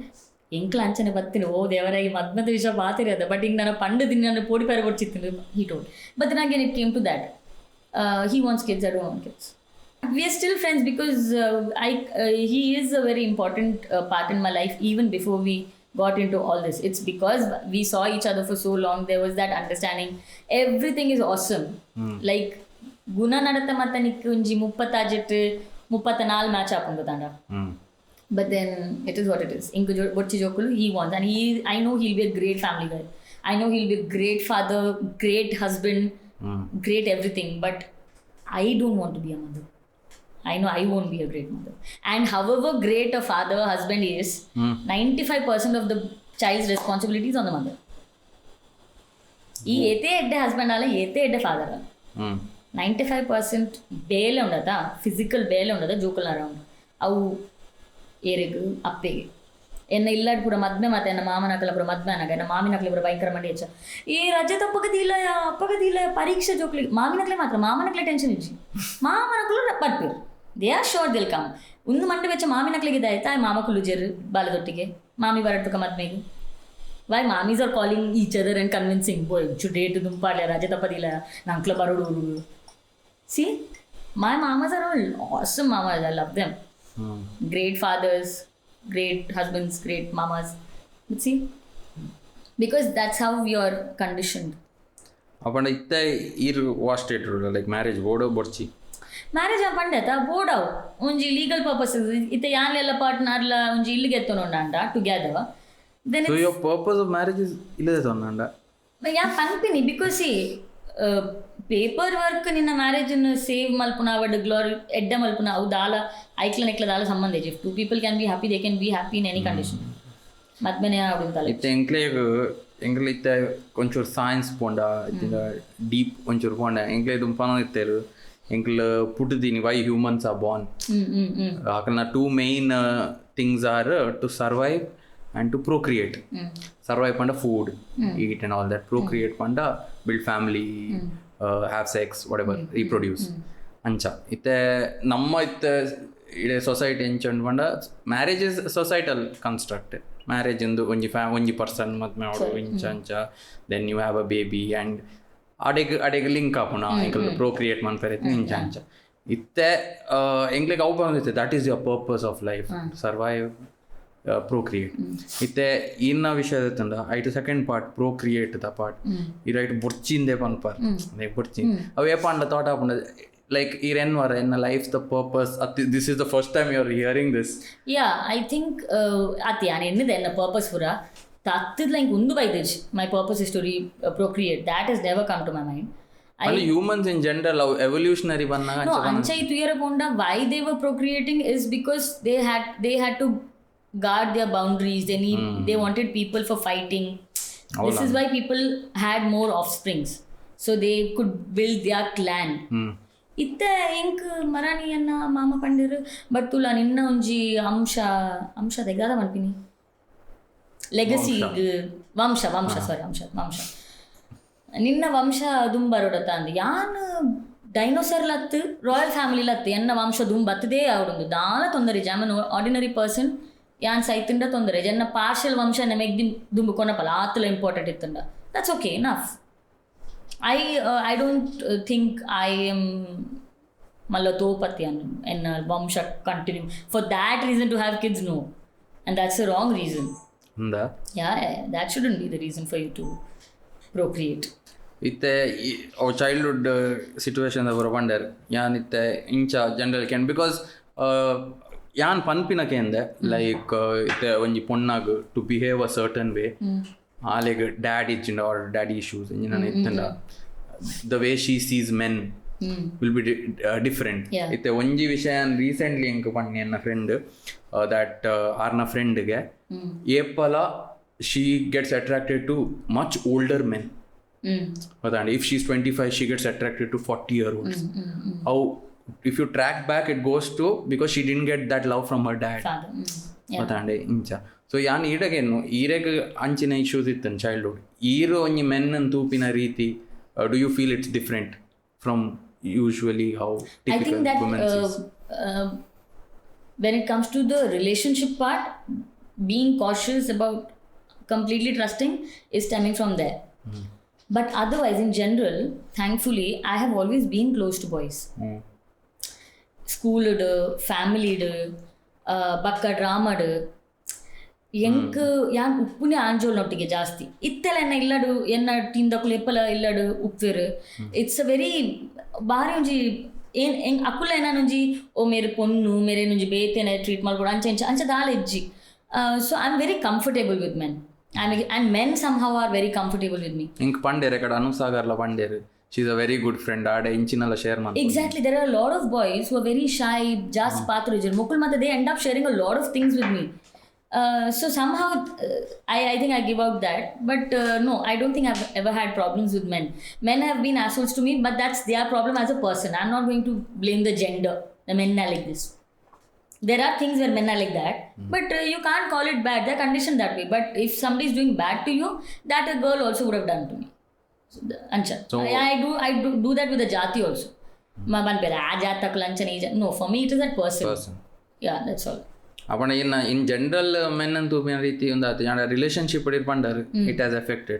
ಎಂಕ್ಲ ಅಂಚನೆ ಬತ್ತೀನಿ ಓ ದೇವರ ಈ ಮದ್ಮದ ವಿಷಯ ಮಾತಿರೋದು but ಹಿಂಗೆ ನನ್ನ ಪಂಡು ದಿನ ನನ್ನ ಪೋಡಿ ಪೇರ ಕೊಡ್ಚಿತ್ತೀನಿ he told. But then again it came to that. He wants kids, I don't want kids. We are still friends because he is a very important part in my life even before we got into all this. It's because we saw each other for so long, there was that understanding. Everything is awesome. Like ಗುಣ ನಡತ ಮತ್ತೆ ನಿಕ್ಕು ಒಂಜಿ 34 match ಹಾಕೊಂಡು ತಾಂಡ. But then it is what it is. Inko bocchi jokulu he wants, and I know he'll be a great family guy. I know he'll be a great father, great husband, great everything. But I don't want to be a mother. I know I won't be a great mother. And however great a father, husband is, 95% of the child's responsibility is on the mother. Ee ete edde husband ala ete edde father ala. 95% bale undada, physical bale undada jokulu around. Au ಏರಿಗೂ ಅಪ್ಪೆಗೆ ಎನ್ನ ಇಲ್ಲಾಡ್ ಪೂರ ಮದ್ಮೆ ಮತ್ತೆ ಎನ್ನ ಮಾಮನಕಲ ಪೂರ ಮದ್ಮೆ ಅನಾಗ ಎನ್ನ ಮಾಮಿನಕಲೆ ಪೂರ ಭಯಂಕರ ಮಂಡಿ ಹೆಚ್ಚ ಈ ರಜತ ಅಪ್ಪಗದಿಲ್ಲ ಪರೀಕ್ಷೆ ಜೋಕ್ಲಿ ಮಾಮಿನಕಲೆ ಮಾತ್ರ ಮಾಮನಕಲೆ ಟೆನ್ಷನ್ ಇಚ್ಚಿ ಮಾಮನಕಲು ಬರ್ಪೇರು they are sure they'll come ಒಂದು ಮಂಡಿ ವೆಚ್ಚ ಮಾಮಿನಕಲಿಗೆ ಇದಾಯ್ತಾ ಮಾಮಕುಲು ಜೆರು ಬಾಲದೊಟ್ಟಿಗೆ ಮಾಮಿ ಬರಟ್ಟುಕ ಮದ್ಮೆಗೆ why mamis are calling each other and convincing ಬೋ ಚು ಡೇಟ್ ದುಂಪಾಡ್ಲೆ ರಜೆ ತಪ್ಪದಿಲ್ಲ ನಂಕ್ಲ ಬರೋಡು see my mamas are all awesome mamas, I love them. Great fathers, great husbands, great mamas. But see, because that's how we are conditioned. Apanda itta was stated like marriage board borchi. Marriage apanda ta board out. Unji legal purposes itta yanella partner la unji illige ettonondanda together. Then so your purpose of marriage is illade tonnanda. Yeah, panpini because see paper work ನಿನ್ನ ಮ್ಯಾರೇಜನ್ನು save ಮಲ್ಪುನ ಅವಡ್ glory ಎಡ್ಡೆ ಮಲ್ಪುನ ಅವು ದಾಲ ಐಕ್ಲನ್ ಎಕ್ಲ ದಾಲ ಸಂಬಂಧ ಇದೆ. If two people can be happy, they can be happy in any condition. ಮದ್ಮೆನೆ ಆಡುತ್ತಲ್ಲ ಇತ್ತೆ ಎಂಕ್ಲೆ ಇತ್ತೆ ಒಂಚೂರು ಸೈನ್ಸ್ ಪೋಂಡ ಇತ್ತಿನ ಡೀಪ್ ಒಂಚೂರು ಪೋಂಡ ಎಂಕ್ಲೆ ದುಂಪಾನ ಇತ್ತೇರು ಎಂಕ್ಲ ಪುಟ್ಟದಿನಿ ವೈ ಹ್ಯೂಮನ್ಸ್ ಆರ್ ಬಾರ್ನ್. ಆಕಲ್ನ two main things are to survive and to procreate. Survive panda food, eat and all that. Procreate panda build family, have sex, whatever, reproduce. Ancha. Itte namma itte ide society enchand panda marriage is a societal construct. Marriage indu onji person madme avodu incha then you have a baby and adeg link apuna enkel procreate man perethu incha. Itte engle how banditte that is your purpose of life, survive, procreate. Itte inna vishayatunda ಐದು second part procreate the part ಈ right ಬುರ್ಚಿಂದೆ ಪನ್ಪರ್ like ಬುರ್ಚಿ ಅವೇ ಪಾಂಡ thought ಆಪುಂಡ like irenwar in life the purpose this is the first time you are hearing this. Yeah, I think ati an ennide enna purpose pura tattid like undu vaidej my purpose is to procreate. That has never come to my mind. Only humans in general evolutionary bannaga no anchai tuyara ponda why they were procreating is because they had to guard their boundaries. They wanted people for fighting. This is why people had more offsprings so they could build their clan. ಇತ್ತೆ ink ಮರಾಣಿ ಅನ್ನ ಮಾಮ ಪಂಡಿರು but ತುಲ ನಿನ್ನ ಒಂಜಿ ಅಂಶ ತೆಗಾದ ಮನ್ಪಿನಿ legacy ವಂಶ ನಿನ್ನ ವಂಶ ದುಂಬರೋಡತ್ತ ಅಂದ್ ಯಾನ್ ಡೈನೋಸರ್ ಲತ್ತು ರಾಯಲ್ ಫ್ಯಾಮಿಲಿ ಲತ್ತು ಎನ್ನ ವಂಶ ದುಂಬತ್ತದೇ ಅವಡೊಂದು ದಾನ ತೊಂದರೆ ಜಾಮನ್ ಆರ್ಡಿನರಿ ಪರ್ಸನ್ ಯಾನ್ ಸೈತಿಂಡ ತೊಂದರೆ ಜನ್ನ ಪಾರ್ಷಲ್ ವಂಶ ನಮಗೆ ದುಂಬು ಕೊನಪಲ್ಲ ಆತಲ ಇಂಪಾರ್ಟೆಂಟ್ ಇತ್ತಂಡ that's okay enough. I don't think I am Malatopatyan and Vamsha continue. For that reason to have kids, no. And that's the wrong reason. Yeah, that shouldn't be the reason for you to procreate. Itte our childhood situation the wonder yan itte incha general can because yan panpina kende like itte onji ponnag to behave a certain way. Like dad or daddy issues the way she sees men will be different. Itte onji vishayan recently enku panni enna friend that arna friend ge epala she gets attracted to much older men. And if she's 25 she gets attracted to 40-year-olds. How if you track back it goes to because she didn't get that love from her dad. Father. Incha. So yan idagenu ireg anchina issues itten childhood iro onji men antu pina reeti do you feel it's different from usually how typical I think that women sees? When it comes to the relationship part, being cautious about completely trusting is stemming from there. But otherwise in general thankfully I have always been close to boys. School family bakka drama ಎಂಕ್ ಯಾನ್ ಉಪ್ಪುನೇ ಆಂಜೋಲ್ನೊಟ್ಟಿಗೆ ಜಾಸ್ತಿ ಇತ್ತೆಲ್ಲ ಎನ್ನ ಇಲ್ಲಡು ಎನ್ನ ತಿಂದಕ್ಕಲು ಎಪ್ಪಲ ಇಲ್ಲಡು ಉಪ್ಪೆರು it's a very ಬಾರಿ ಒಂಜಿ ಏನ್ ಹೆಂಗ್ ಅಕ್ಕುಲ ಏನೊಂಜಿ ಓ ಮೇರೆ ಪೊನ್ನು ಮೇರೆ ಒಂಜಿ ಬೇತೆನೆ ಟ್ರೀಟ್ ಮಾಡ್ಕೊಡು ಅಂಚ ದಾಲ ಇಜ್ಜಿ so I am very comfortable with men and men somehow are very comfortable with me. Ink pandere kada anusagarla pandere she's a very good friend ade inchinala share man. Exactly, there are a lot of boys who are very shy just patrujir mukul mata they end up sharing a lot of things with me. So somehow I think I give out that, but no, I don't think I've ever had problems with men. Men have been assholes to me, but that's their problem as a person. I'm not going to blame the gender. The men are like this. There are things where men are like that, but you can't call it bad. They're conditioned that way. But if somebody is doing bad to you, that a girl also would have done to me. So I do that with a jati also. No, for me it is that person. Yeah, that's all. Apana in general men antu pina reeti undati yanda relationship idir pandaru it has affected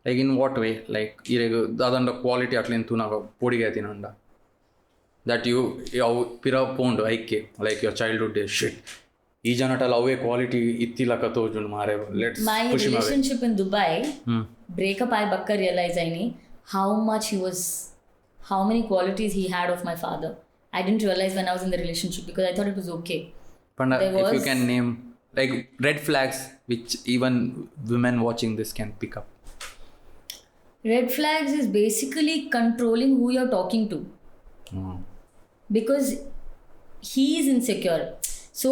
like in what way like iregu adanda quality atla entu naga podige tinanda that you pira pound like your childhood days shit ee janata love quality ittila katojun mare let's my push relationship in Dubai breakup I bakka realize aini how much he was how many qualities he had of my father. I didn't realize when I was in the relationship because I thought it was okay. Panda, if you can name like red flags which even women watching this can pick up. Red flags is basically controlling who you're talking to. Because he is insecure. So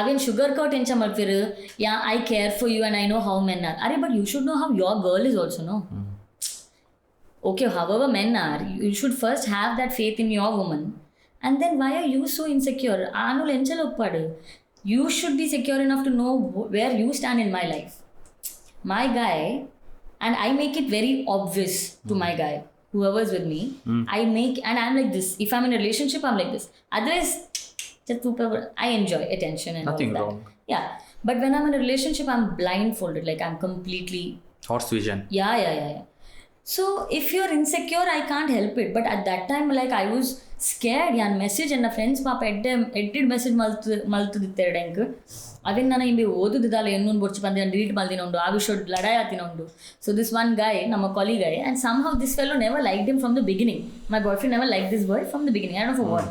again sugarcoat encha malfiru yeah I care for you and I know how men are. Are but you should know how your girl is also, no? Okay, however men are, you should first have that faith in your woman. And then why are you so insecure? Anul enchaloppadu. You should be secure enough to know where you stand in my life. My guy, and I make it very obvious to my guy. whoever's with me, I make, and I'm like this. If I'm in a relationship, I'm like this. Otherwise, just I enjoy attention and Nothing all that. wrong. Yeah. But when I'm in a relationship, I'm blindfolded. Like I'm completely... Horse vision. Yeah. So if you're insecure, I can't help it. But at that time, like I was scared. Yeah, message and friends papa edit message maltu dittedank. Avin nana imbe ಓದುದಿದಲ್ಲ ಇನ್ನೊಂದು ಬೊಚ್ಚ ಬಂದೆ delete ಮಾಡ್ದಿನೊಂದು ಆ ವಿಷಯ ಲಡಾಯಿ ಆತಿನೊಂದು. So this one guy, ನಮ್ಮ colleague guy, and somehow this fellow never liked him from the beginning. My boyfriend never liked this boy from the beginning. I don't know for what.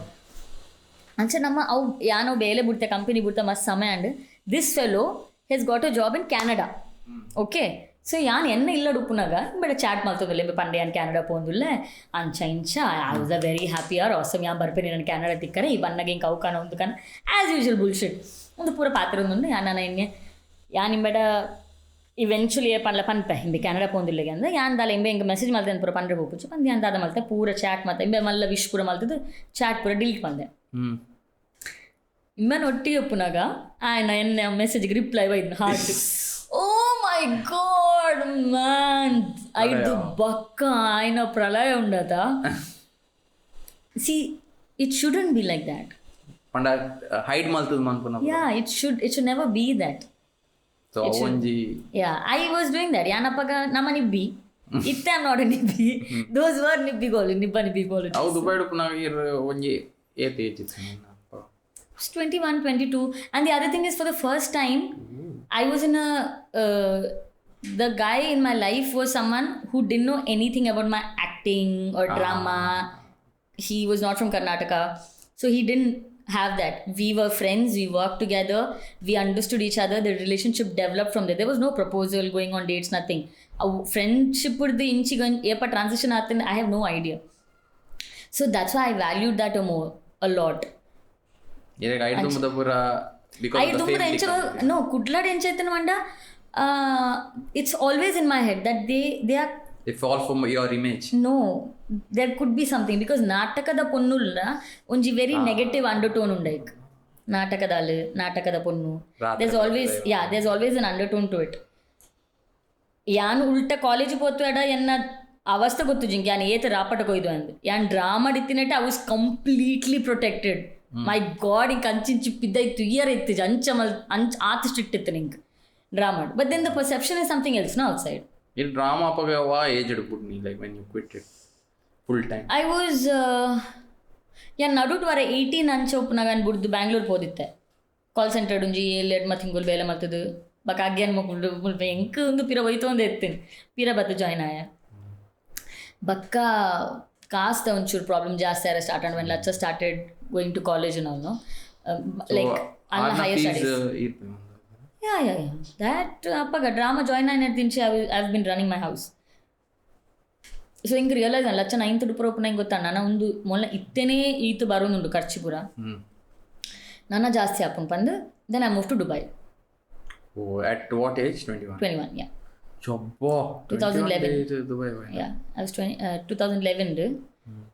ಅಂಚೆ ನಮ್ಮ ಅವು ಯಾನೋ ಬೇಲೆ ಬಿಡ್ತೆ company ಬಿಡ್ತೆ ಮಸ್ತ್ ಸಮಯ and this fellow has got a job in Canada. Okay, so ಯಾನ್ ಎನ್ನ ಇಲ್ಲ ಉಪ್ಪುನಾಗ ಬೇಡ ಚಾಟ್ ಮಾಡ್ತದಲ್ಲ ಪಂಡೆ ಯಾನ್ ಕ್ಯಾನಡಾ ಪೋಂದುಲ್ಲ ಅಂಚ ಇಂಚ I was a very happy or awesome ಯಾನ್ ಬರ್ಪೇನೆ ನಾನು ಕ್ಯಾನಡಾ ತಿಕ್ಕರೆ ಈ ಬನ್ನಗೆ ಹಿಂಗೆ ಅವಕಾನ ಒಂದು ಕಾನ ಆ್ಯಸ್ ಯೂಶುವಲ್ ಬುಲ್ಶಿಟ್ ಒಂದು ಪೂರ ಪಾತ್ರ ಒಂದು ನಾನು ಹಿಂಗೆ ಯಾನ್ ಹಿಂಬೇಡ ಇವೆಂಚುಲಿ ಪನ್ಲ ಪನ್ಪೆ ಹಿಂಗೆ ಕ್ಯಾನಡಾ ಪೋಂದಿಲ್ಲಗೆ ಅಂದ್ರೆ ಯಾನ್ ದಾಲ ಹಿಂಗೆ ಹಿಂಗೆ ಮೆಸೇಜ್ ಮಾಡ್ದೆ ಪೂರ ಪಂಡ್ರೆ ಹೋಗ್ಬಿಟ್ಟು ಪಂದು ಯಾನ್ ದಾದ ಮಲ್ತೆ ಪೂರ ಚಾಟ್ ಮತ್ತೆ ಹಿಂಗೆ ಮಲ್ಲ ವಿಶ್ ಪೂರ ಮಲ್ತದ್ದು ಚಾಟ್ ಪೂರ ಡಿಲೀಟ್ ಮಾಡಿದೆ. ಇಮ್ಮನ್ ಒಟ್ಟಿಗೆ ಒಪ್ಪುನಾಗ ఆయన ಎನ್ನ ಮೆಸೇಜ್ಗೆ ರಿಪ್ಲೈ ಬೈದ್ನ heart. Oh my god man, ಐದು ಬಕ್ಕ ఆయన ಪ್ರಳಯ ఉండದ. See it shouldn't be like that. ಪಂಡ ಹೈಡ್ ಮಲ್ತದ ಮನ್ಪುನ. Yeah, it should never be that. So ಒಂಜಿ yeah, I was doing that. ಯಾನಪ್ಪಗ ನಮ್ಮ ನಿಬ್ಬಿ ಇತ್ತೆ ಆಮ್ ನಾಟ್ ಎ ನಿಬ್ಬಿ, ದೋಸ್ ವರ್ ನಿಬ್ಬಿಗೋಲು ನಿಬ್ಬಿಗೋಲು. ಅವು ದುಬೈ ಡುಪ್ಪುನಾಗ ಒಂಜಿ ಏತ್ ಏಜ್ ಇತ್ತು. 21, 22. And the other thing is, for the first time, I was in a... the guy in my life was someone who didn't know anything about my acting or drama. He was not from Karnataka. So he didn't have that. We were friends. We worked together. We understood each other. The relationship developed from there. There was no proposal, going on dates, nothing. A friendship would the inchi epa transition happen. I have no idea. So that's why I valued that a lot. ಐದು no kudlad enchaytanu manda. It's always in my head that they fall from your image. No, there could be something because natakada ponnulla onji very negative undertone undaik. natakada ponnu, there's always an undertone to it. ಯಾನು ಉಲ್ಟ college ಹೋಗ್ತಾಡ ಎನ್ನ ಅವಸ್ಥೆ ಗೊತ್ತು ಜಿಂಗೆ ಯಾನು ಏತ ರಾಪಟಕ್ಕೆ ಹೋಯ್ದು ಅಂದು ಯಾನು drama ಇತ್ತಿನಟ್ಟೆ I was completely protected. My god ಹಿಂಗೆ ಅಂಚಿಂಚು ಬಿದ್ದಾಯ್ತು ಇಯರ್ ಇತ್ತು ಆತ ಸ್ಟ್ರಿಕ್ಟ್ ಇತ್ತು ನಿಂಗೆ drama. But then the perception is something else no outside. ಈ ಡ್ರಾಮಾ ಅಪ್ಪಗ ಏಜ್ ಇಡ್ಬಿಟ್ಟು ನೀ like when you quit it full time? I was ಯಾನ್ ನಡುಟ್ ವರ 18 ಅಂಚೆ ಒಪ್ಪನಾಗ ಅನ್ಬಿಡ್ದು ಬ್ಯಾಂಗ್ಳೂರ್ ಹೋದಿತ್ತೆ. ಕಾಲ್ ಸೆಂಟರ್ ಉಂಜಿ ಎಲ್ಲೆಡ್ ಮತ್ತೆ ಹಿಂಗೆ ಬೇಲೆ ಮಾಡ್ತದ್ದು ಬಕ್ ಆಗ್ಯಾನ್ ಮಕ್ಕಳು ಮುಲ್ಪ ಹೆಂಗೆ ಒಂದು ಪಿರ ಹೋಯ್ತು ಒಂದು ಎತ್ತೇನೆ ಪಿರ ಬತ್ತು ಜಾಯ್ನ್ ಆಯ ಬಕ್ಕ ಕಾಸ್ತ ಒಂಚೂರು ಪ್ರಾಬ್ಲಮ್ ಜಾಸ್ತಿ ಆರ ಸ್ಟಾರ್ಟ್ ಆಡ್ ವೆನ್ ಲಚ್ಚ ಸ್ಟಾರ್ಟೆಡ್ ಗೋಯಿಂಗ್ ಟು ಕಾಲೇಜ್ ನಾವು ಲೈಕ್ ಅನ್ನ ಹೈಯರ್ ಸ್ಟಡೀಸ್. ಯಾ ದ್ಯಾಟ್ ಅಪ್ಪಗ ಡ್ರಾಮಾ ಜಾಯ್ನ್ ಆಯ್ನ ತಿನ್ಸಿ I have been running my house. So ಹಿಂಗೆ ರಿಯಲೈಸ್ ಅಲ್ಲ ಲಚ್ಚ 9th ಡುಪುರ ಒಪ್ಪನ ಹಿಂಗೆ ಗೊತ್ತಾ ನಾನು ಒಂದು ಮೊಲ್ಲ ಇತ್ತೇನೆ ಈತು ಬರೋನುಂಡು ಖರ್ಚು ಪೂರ ನನ್ನ ಜಾಸ್ತಿ ಹಾಕೊಂಡು ಬಂದು then I move to Dubai. Oh, at what age? 21, yeah. Chobbo. 2011. Dubai. Yeah, I was 2011.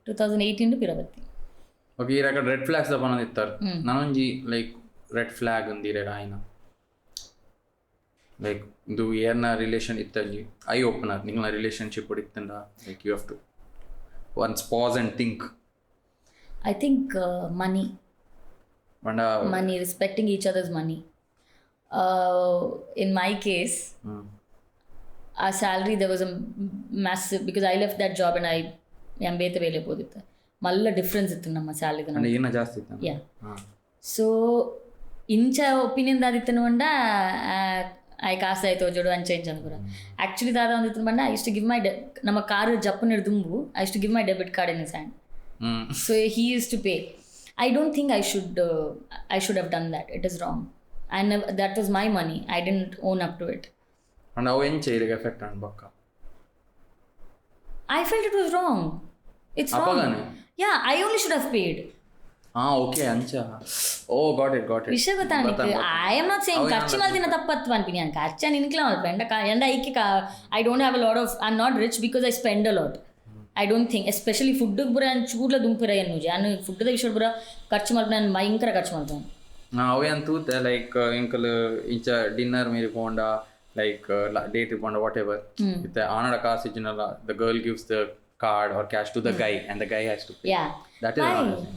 2018 Pirabatti. Okay, here I got red flags da banana ittar. Nanonji like red flag undire aina. Like do yerna relation ittalli eye opener ningala relationship ittanda like you have to once pause and think. I think money. Money, respecting each other's money. In my case, our salary, there was a massive, because I left that job and I am ಬೇತೆ ಬೇಲೆ ಹೋದಿತ್ತು ಮಲ್ಲ difference ಇತ್ತು ನಮ್ಮ salary ಏನು ಜಾಸ್ತಿ ಇತ್ತು. ಯಾ, so ಇಂಚ opinion ದಾದಿತ್ತನು ಬಂಡ I ಕಾಸ ಆಯ್ತು ಜೋಡು ಅಂಚ ಇಂಚ ಅನ್ಕೂರ ಆ್ಯಕ್ಚುಲಿ ದಾದ ಒಂದಿತ್ತು ಬಂಡ ಐ ಇಷ್ಟು ಗಿವ್ ಮೈ ನಮ್ಮ ಕಾರು ಜಪ್ಪನ ಹಿಡ್ದುಂಬು I used to give my debit card in his hand. So he use to pay. I don't think I should have done that. It is wrong. And that was my money. I didn't own up to it. And how enchayige effect on bakka? I felt it was wrong. It's wrong. Yeah, I only should have paid. Okay, ancha. Oh, got it. ವಿಷಯ ಗೊತ್ತಾಗ I am not saying ಖರ್ಚು ಮಾಡ್ದಿನ ತಪ್ಪತ್ತು ಅನ್ಪಿನಿ ನಾನು ಖರ್ಚು ನಿನ್ಕಲ ಮಾಡ್ಪೆಂಡ ಎಂಡ ಐಕಿ I don't have a lot of, I'm not rich because I spend a lot. I don't think, especially ಫುಡ್ಗೆ ಬುರ ಚೂರ್ಲ ದುಂಪಿರ ಏನು ನಾನು ಫುಡ್ದ ವಿಷಯ ಬುರ ಖರ್ಚು ಮಾಡ್ಬೇಕು ನಾನು ಭಯಂಕರ ಖರ್ಚು ಮಾಡ್ತಾನೆ. ಅವೆ ಅಂತೂತೆ ಲೈಕ್ ಇಂಕಲ್ ಇಂಚ ಡಿನ್ನರ್ ಮೇರಿ ಪೋಂಡ ಲೈಕ್ ಡೇಟ್ ಪೋಂಡ ವಾಟ್ ಎವರ್ ಇತ್ತೆ ಆನಡ ಕಾಸು ಇಜ್ಜಿನಲ್ಲ the girl gives the card or cash to the guy and the guy has to pay. Yeah. That is Why? not a thing.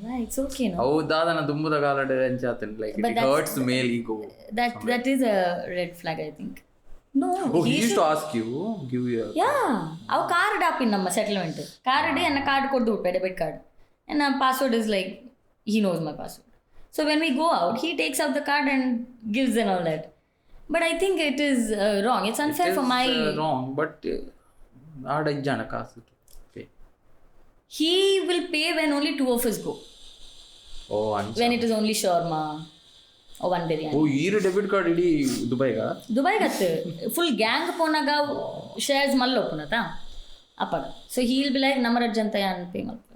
Why? It's okay, no? ಹೌದಾದ ದುಂಬುದ ಕಾಲಡ್ ಅಂಚಾತನ್ like But it hurts male ego. That is a red flag, I think. No. He used to ask you, give you a Yeah. Our card up in ನಮ್ಮ settlement. Card and a card ಕೊಡ್ದು ಬಿಟ್ಟೆ debit card. And our password is like, he knows my password. So when we go out, he takes out the card and gives and all that. But I think it is wrong. It's unfair for my... wrong, but ಆಡ ಇಜ್ಜಾನ ಕಾಸು pay. He will pay when only two of us go. Oh, ಅಂಚ. When it is only shawarma or one biryani. ಓ ಈರು debit card ಇಡೀ ದುಬೈಗ ದುಬೈಗತ್ತು full gang ಪೋನಾಗ shares ಮಲ್ಲ ಒಪ್ಪುನತ ಅಪ್ಪಗ so he will be like ನಮ್ಮರ ಜಂತ ಯಾನ್ ಪೇ ಮಲ್ಪ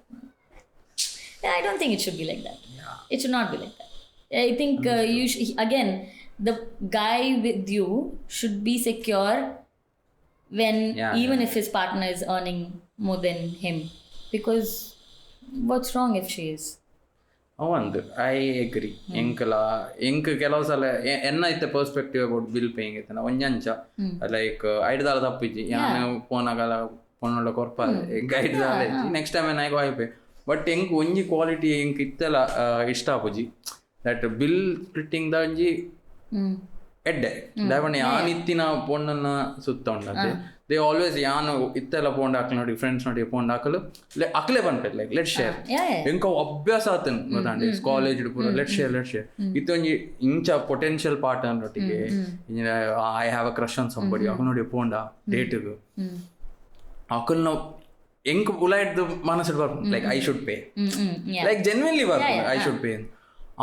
I don't think it should be like that it should not be like that I think you again the guy with you should be secure when even if his partner is earning more than him, because what's wrong if she is? ಅವಂದು I ಎಗ್ರಿ ಎಂಕ್ ಕೆಲವು ಸಲ ಎನ್ನ ಐತೆ perspective about bill paying ಐತೆ ಒಂಜಂಚ like ಐಡ್ದಾಲ ತಪ್ಪಿಜ್ಜಿ ಯಾನು ಪೋನಾಗಲ ಪೊನ್ನೊಳ್ಳ ಕೊರ್ಪ ಎಂಕ್ ಐಡ್ದಾಲ ಇಜ್ಜಿ ನೆಕ್ಸ್ಟ್ ಟೈಮ್ ಏನಾಯ್ಕೋ ಆಯ್ಪೆ ಬಟ್ ಎಂಕ್ ಒಂಜಿ ಕ್ವಾಲಿಟಿ ಎಂಕ್ ಇತ್ತೆಲ ಇಷ್ಟ ಆಪುಜಿ ದಟ್ ಬಿಲ್ ಸ್ಪ್ಲಿಟ್ಟಿಂಗ್ ದ ಒಂಜಿ ಎಡ್ಡೆ ದಾವಣೆ ಯಾನ್ ಇತ್ತಿನ ಪೊಣ್ಣನ್ನ ಸುತ್ತ ಉಂಡದೆ ದೇ ಆಲ್ವೇಸ್ ಯಾನು ಇತ್ತೆಲ್ಲ ಪೋಂಡ್ ಹಾಕಲ್ ನೋಡಿ ಫ್ರೆಂಡ್ಸ್ ನೋಡಿ ಪೋಂಡ್ ಹಾಕಲು ಅಕ್ಲೆ ಬಂದ್ಪೇಟ್ ಲೈಕ್ ಲೆಟ್ ಶೇರ್ ಎಂಕ ಅಭ್ಯಾಸ ಆತನ್ ಗೊತ್ತಾಂಡೆ ಕಾಲೇಜ್ ಪೂರ ಲೆಟ್ ಶೇರ್ ಇತ್ತೊಂಜಿ ಇಂಚ ಪೊಟೆನ್ಷಿಯಲ್ ಪಾರ್ಟ್ ಅನ್ನೊಟ್ಟಿಗೆ I have a crush on somebody ಅಕ್ ನೋಡಿ ಪೋಂಡ ಡೇಟ್ಗ್ ಅಕಲ್ ನಾವು ಎಂಕ್ ಉಲಾಯ್ದು ಮನಸ್ಸು ಬರ್ಬೋದು like I should pay like genuinely ಬರ್ಬೋದು I should pay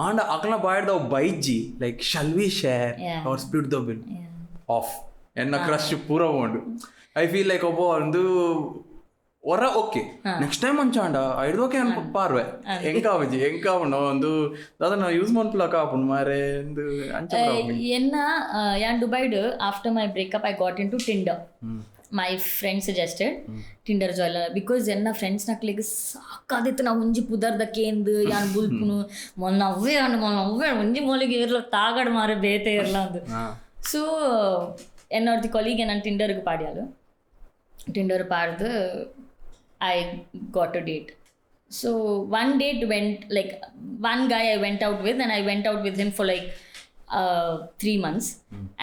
and akla bayad the baiji like shall we share or split the bill off enna crush pura vondu I feel like obo andu ora okay next time anchanda aidu okay an parve enka avno andu dadana use manpula kaapun mare andu ancha enna yan dubai after my breakup I got into Tinder. My friend suggested Tinder join because enna friends naklige sakaditna onji pudarda kendu yan bulpunu monna avve onji molige erla taagad mare bete erla andu so ennordi colleague nan Tinder gu paadiyalu Tinder paaddu I got a date. So one date went like one guy I went out with and I went out with him for like 3 months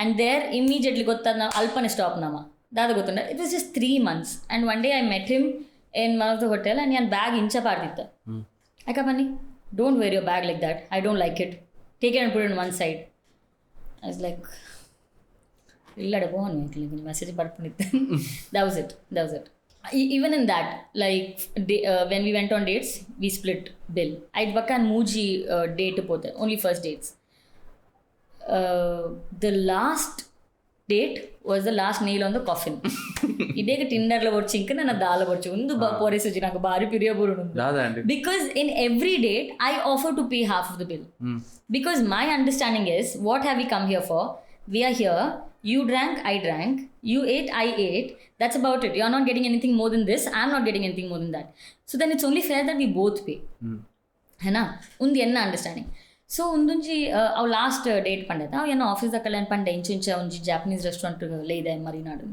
and there immediately gottadna alpane stop nama ದಾದ ಗೊತ್ತುಂಡ it was just 3 months and one day I met him in one of the hotel and yan bag incha paarditta aka bani don't wear your bag like that I don't like it take it and put it on one side I was like illada bone message barpunitte that was it even in that like when we went on dates we split bill I bakkan muji date pote only first dates the last date was the last nail on the coffin. Idege Tinder lo borchinke na dala borchu undu pore suji naku bari piriya borunu because in every date I offer to pay half of the bill because my understanding is what have we come here for? We are here, you drank, I drank, you ate, I ate, that's about it. You are not getting anything more than this, I am not getting anything more than that. So then it's only fair that we both pay. Hai na undi enna understanding. So ಒಂದೊಂಜಿ ಅವು last date ಪಂಡೈತೆ ಅವು ಏನೋ ಆಫೀಸ್ದಾಗ ಕಲ್ಯಾಣ ಪಂಡೆ ಇಂಚ ಒಂಜಿ Japanese ರೆಸ್ಟೋರೆಂಟ್ಲೆ ಇದೆ ಮರಿನಾಡು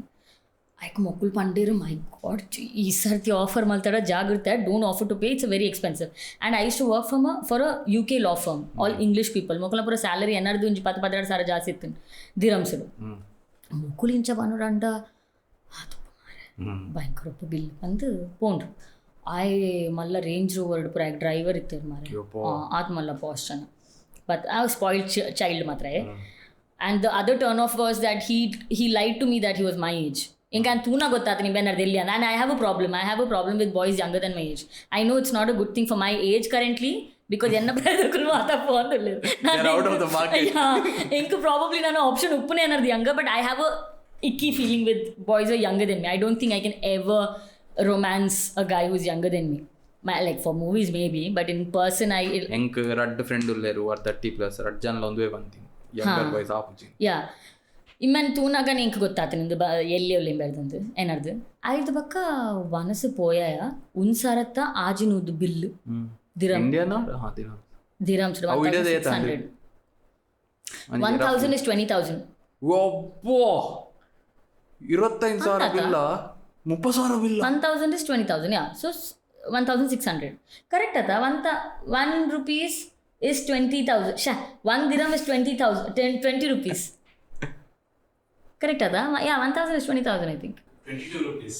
ಆಯ್ಕೆ ಮಕ್ಕಳು ಪಂಡೇರು ಮೈ god ಈ ಸರ್ತಿ ಆಫರ್ ಮಾಡ್ತಾರ ಜಾಗ್ರತೆ don't offer to pay it's very expensive and I use to work for a UK law firm all English people ಮಕ್ಕಳ ಪೂರ ಸ್ಯಾಲರಿ ಎನ್ನರ್ದು ಒಂಜಿ 10-12 ಜಾಸ್ತಿ ಇತ್ತು ದಿರಮ್ಸಡು ಮಕ್ಕಳು ಇಂಚ ಬನ್ನೋರಂಡ ಭಯಂಕರ ಬಿಲ್ ಅಂದು ಪೋಂಡ್ರು ಆಯ್ ಮಲ್ಲ ರೇಂಜ್ ರೋವರ್ ಪೂರ ಡ್ರೈವರ್ ಇತ್ತು ಮಾರೆ ಆತ್ ಮಲ್ಲ ಪಾಸ್ಟನ but I was spoiled child matra and the other turn off was that he lied to me that he was my age inga tuna gottadini benardelli and I have a problem with boys younger than my age. I know it's not a good thing for my age currently because enna bradakulu ata pondullu they're out of the market inga probably nanu option uppune anardi younger but I have a icky feeling with boys who are younger than me. I don't think I can ever romance a guy who's younger than me. Like for movies maybe but in person I enk red friend ulleru or 30+ red janla onduve banti younger boys apuji yeah imman toonaga ninge gottaathu nindu elli olle berdandu enardu aidu bakka vanasu poyaya unsaratta ajinudu bill dirham india na dirhams 1600 1000 is 20000 ಒಬ್ಬೋ 25000 ಬಿಲ್ಲ 30,000 bill 1,000 is 20,000, yeah. So 1,600. Correct ata? 1 rupees is 20,000. 1 dirham is 20 rupees. Correct ata? Yeah, 1,000 is 20,000, I think. 22 rupees.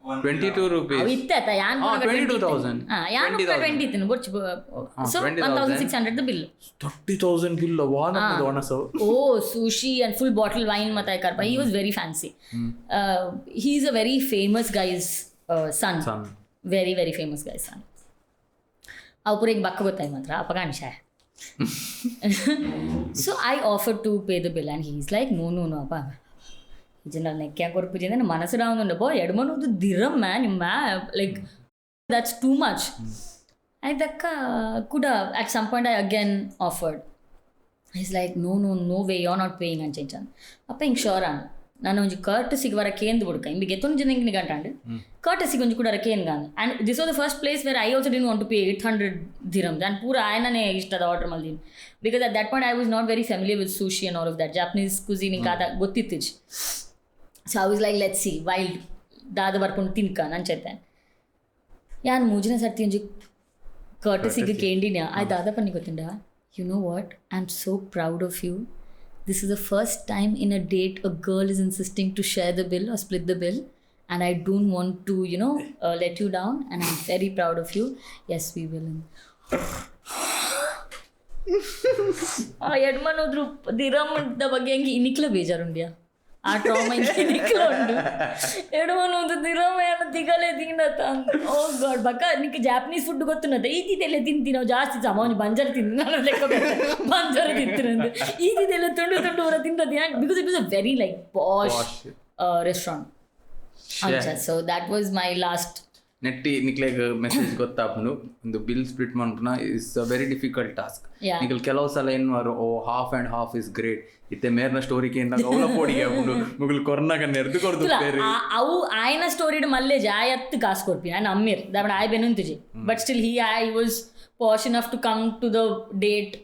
22 rupees. ಅವು ಇತ್ತ ಯಾನ್ 22,000. ಯಾನ್ 20 ಇತ್ತು ಬೊಚ್ಚು. So 1,600 bill. 30,000 bill Sushi and full bottle wine matai karpa. He was very fancy. He is a very famous guy's son. Very very famous guy's son. ಅವು ಪೂರ ಈಗ ಬಕ್ಕ ಗೊತ್ತಾಯಿ ಮಾತ್ರ ಅಪಗಾಣಿಶ. So I offered to pay the bill and he's like no ಅಪ್ಪ general ನೆಕ್ಕೆ ಕೊರ್ಪುಜಿ ಅಂದ್ರೆ ಮನಸ್ಸು ರಾವುಂಡಪ್ಪ ಎಡಮನೋದು ದಿರಮ್ ನಿಮ್ಮ like that's too much. ಅದಕ್ಕ ಕೂಡ at some point I again offered. Is like no way you are not paying ಅಂತ ಚೆಂಚನ್ ಅಪ್ಪ ಹಿಂಗೆ ಶೋರ್ ಅಣ್ಣ ನಾನು ಒಂಜಿ ಕರ್ಟಸಿಗೆ ವರಕ್ಕೆ ಏನು ಬಿಡ್ಕ ಹಿಂಗೆ ಗೆತ್ತೊಂದು ಜನ ಹಿಂಗೆ ಗಂಟಾಂಡು ಕರ್ಟಸಿಗೆ ಒಂಜಿ ಕೂಡ ವರಕ್ಕೆ ಏನು ಗಾಂದು and this was the first place where I also didn't want to pay 800 dirhams and ಪೂರ ಆಯನೇ ಇಷ್ಟದ ಆರ್ಡರ್ ಮಲ್ದೀನಿ because at that point I was not very familiar with sushi and all of that Japanese cuisine ಹಿಂಗೆ ಅದ ಗೊತ್ತಿತ್ತು. So I was like let's see wild ದಾದ ಬರ್ಕೊಂಡು ತಿನ್ಕ ನಾನು ಚೆತ್ತೆ ಯಾನ್ ಮೂಜಿನ ಸರ್ತಿ ಒಂಜಿ ಕರ್ಟಸಿಗೆ ಕೇಂಡಿನ್ಯಾ ಆಯ್ ದಾದ ಪನ್ನಿ ಗೊತ್ತಿಂಡ you know what I am so proud of you. This is the first time in a date a girl is insisting to share the bill or split the bill and I don't want to, let you down and I'm very proud of you. Yes, we will. ಎಡ್ಮನೋದ್ರು ದಿರಮದ ಬಗ್ಗೆ ಹೆಂಗೆ ಇನಿಕ್ಲ ಬೇಜಾರುಂಡ್ಯಾ ಆ trauma ಇನಿಕ್ಲ ಉಂಡು ಎಡ್ಮನೋದು ದಿರಮ ಏನೋ ತಿಗಲೇ ತಿನ್ನತ್ತ ಓ god ಬಕ್ಕ ನಿಕ್ಕೆ Japanese food ಗೊತ್ತುನತ್ತ ಈತಿದೆಲ್ಲ ತಿಂತೀನಿ ನಾವು ಜಾಸ್ತಿ ಸಾಮಾನ್ಯ ಬಂಜಾರ ತಿಂದು ನಾನು ಲೆಕ್ಕ ಬಂಜಾರ ತಿಂತಿರಂದು ಈತಿದೆಲ್ಲ ತುಂಡು ತುಂಡು ಹೊರ ತಿಂತದ್ದು ಯಾಕೆ because it was a very like posh restaurant. So that was my last ನೆಟ್ಟಿ ನಿಕ್ಲೆಗೆ ಮೆಸೇಜ್ ಗೊತ್ತಾಪನು ಒಂದು ಬಿಲ್ ಸ್ಪ್ಲಿಟ್ ಮಾಡ್ಪುನ is a very difficult task. ನಿಖಲ್ ಕೆಲವು ಸಲ ಏನು half and half is great ಇತ್ತೆ ಮೇರ್ನ ಸ್ಟೋರಿಗೆ ಏನಾಗ ಅವಳ ಪೋಡಿಗೆ ಉಂಡು ಮುಗಿಲ್ ಕೊರ್ನಾಗ ನೆರೆದು ಕೊಡ್ದು ಅವು ಆಯ್ನ ಸ್ಟೋರಿಡ್ ಮಲ್ಲೆ ಜಾಯತ್ತು ಕಾಸು ಕೊಡ್ತೀನಿ ನಾನು ಅಮ್ಮೀರ್ ದಾಬಡ ಆಯ್ ಬೆನುಂತಿಜಿ but still I was posh enough to come to the date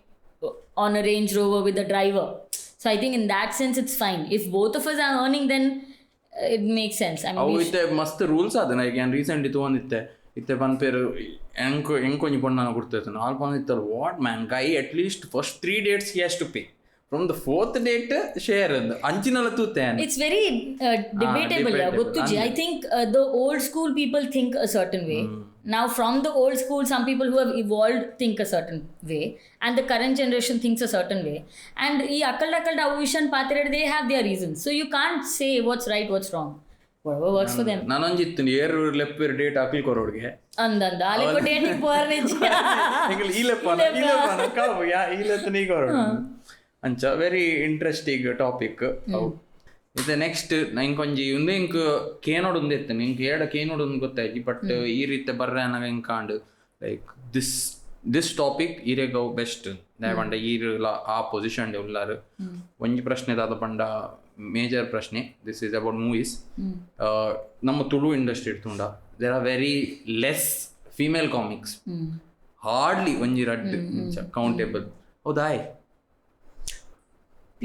on a Range Rover with the driver. So I think in that sense it's fine if both of us are earning then it makes sense. I mean, ಅವು ಇತ್ತೆ ಮಸ್ತ್ rules ಅದನ್ನ ಈಗ recently ತೊಗೊಂಡಿತ್ತೆ ಇತ್ತೆ ಪನ್ಪೇರು ಎಂಕೊಂಜಿ ಪೊಣ್ಣನ ಕೊಡ್ತೈತೆ ನಾಲ್ ಬಂದಿತ್ತಲ್ಲ what man guy at least first 3 dates he has to pay from the 4th date share ಅಂದ ಅಂಚಿನಲ್ಲ ತೂತೆ. It's very debatable. ಗೊತ್ತುಜಿ I think the old school people think a certain way. Now from the old school some people who have evolved think a certain way and the current generation thinks a certain way and ee akkalda vision pathirade they have their reasons, so you can't say what's right what's wrong, whatever works for them. nanonjittu yeru lepper date akil korodge andanda aleko dating porne engel ilepana kavu ya iletni korodu ancha very interesting topic. ಇದು next ಇಂಕೊಂಜಿ ಒಂದು ink ಕೇನೋಡು ಒಂದು ಇತ್ತು ink ಏಡ ಕೇನೋಡು ಒಂದು ಗೊತ್ತಾಯ್ತು but ಈ ರೀತಿ ಬರ್ರೆ ಅನ್ನಗ ಹಿಂಗೆ ಕಾಂಡು like this topic ಈರೆಗ best ದಾಯಪಂಡ ಈರಲ ಆ ಪೊಸಿಷನ್ ಉಳ್ಳಾರು ಒಂಜಿ ಪ್ರಶ್ನೆ ದಾದ ಪಂಡ ಮೇಜರ್ ಪ್ರಶ್ನೆ ದಿಸ್ ಈಸ್ ಅಬೌಟ್ ಮೂವೀಸ್. ನಮ್ಮ ತುಳು ಇಂಡಸ್ಟ್ರಿ ಇಡ್ತುಂಡ there are very less female comics hardly ಒಂಜಿ ರಡ್ ಕೌಂಟೇಬಲ್ ಹೌದಾಯ್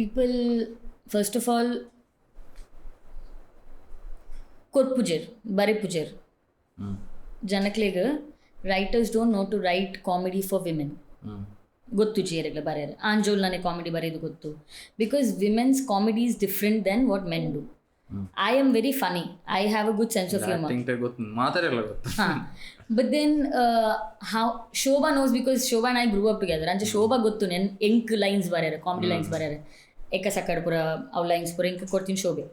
ಪೀಪಲ್ ಫಸ್ಟ್ ಆಫ್ ಆಲ್ ಕೊರ್ಪುಜೇರ್ ಬರೆ ಪುಜೇರ್ ಜನಕ್ಲೆಗ್ writers don't know to write comedy for women ಗೊತ್ತು ಚೇರೆಗ್ಲ ಬರೆಯರು ಆಂಜೋಲ್ ನನಗೆ ಕಾಮಿಡಿ ಬರೆಯೋದು ಗೊತ್ತು because women's comedy is different then what men do. I am very funny I have a good sense of humour but then how Shobha knows because Shobha and I ಗ್ರೂ up together ಅಂಚೆ ಶೋಭಾ ಗೊತ್ತು ನೆನ್ ಎಂಕ್ ಲೈನ್ಸ್ ಬರ್ಯಾರ ಕಾಮಿಡಿ ಲೈನ್ಸ್ ಬರ್ಯಾರ ಎಕ್ಕ ಸಕ್ಕಡ್ ಪುರ ಅವು lines ಪುರ ಎಂಕ್ ಕೊಡ್ತೀನಿ ಶೋಭೆ.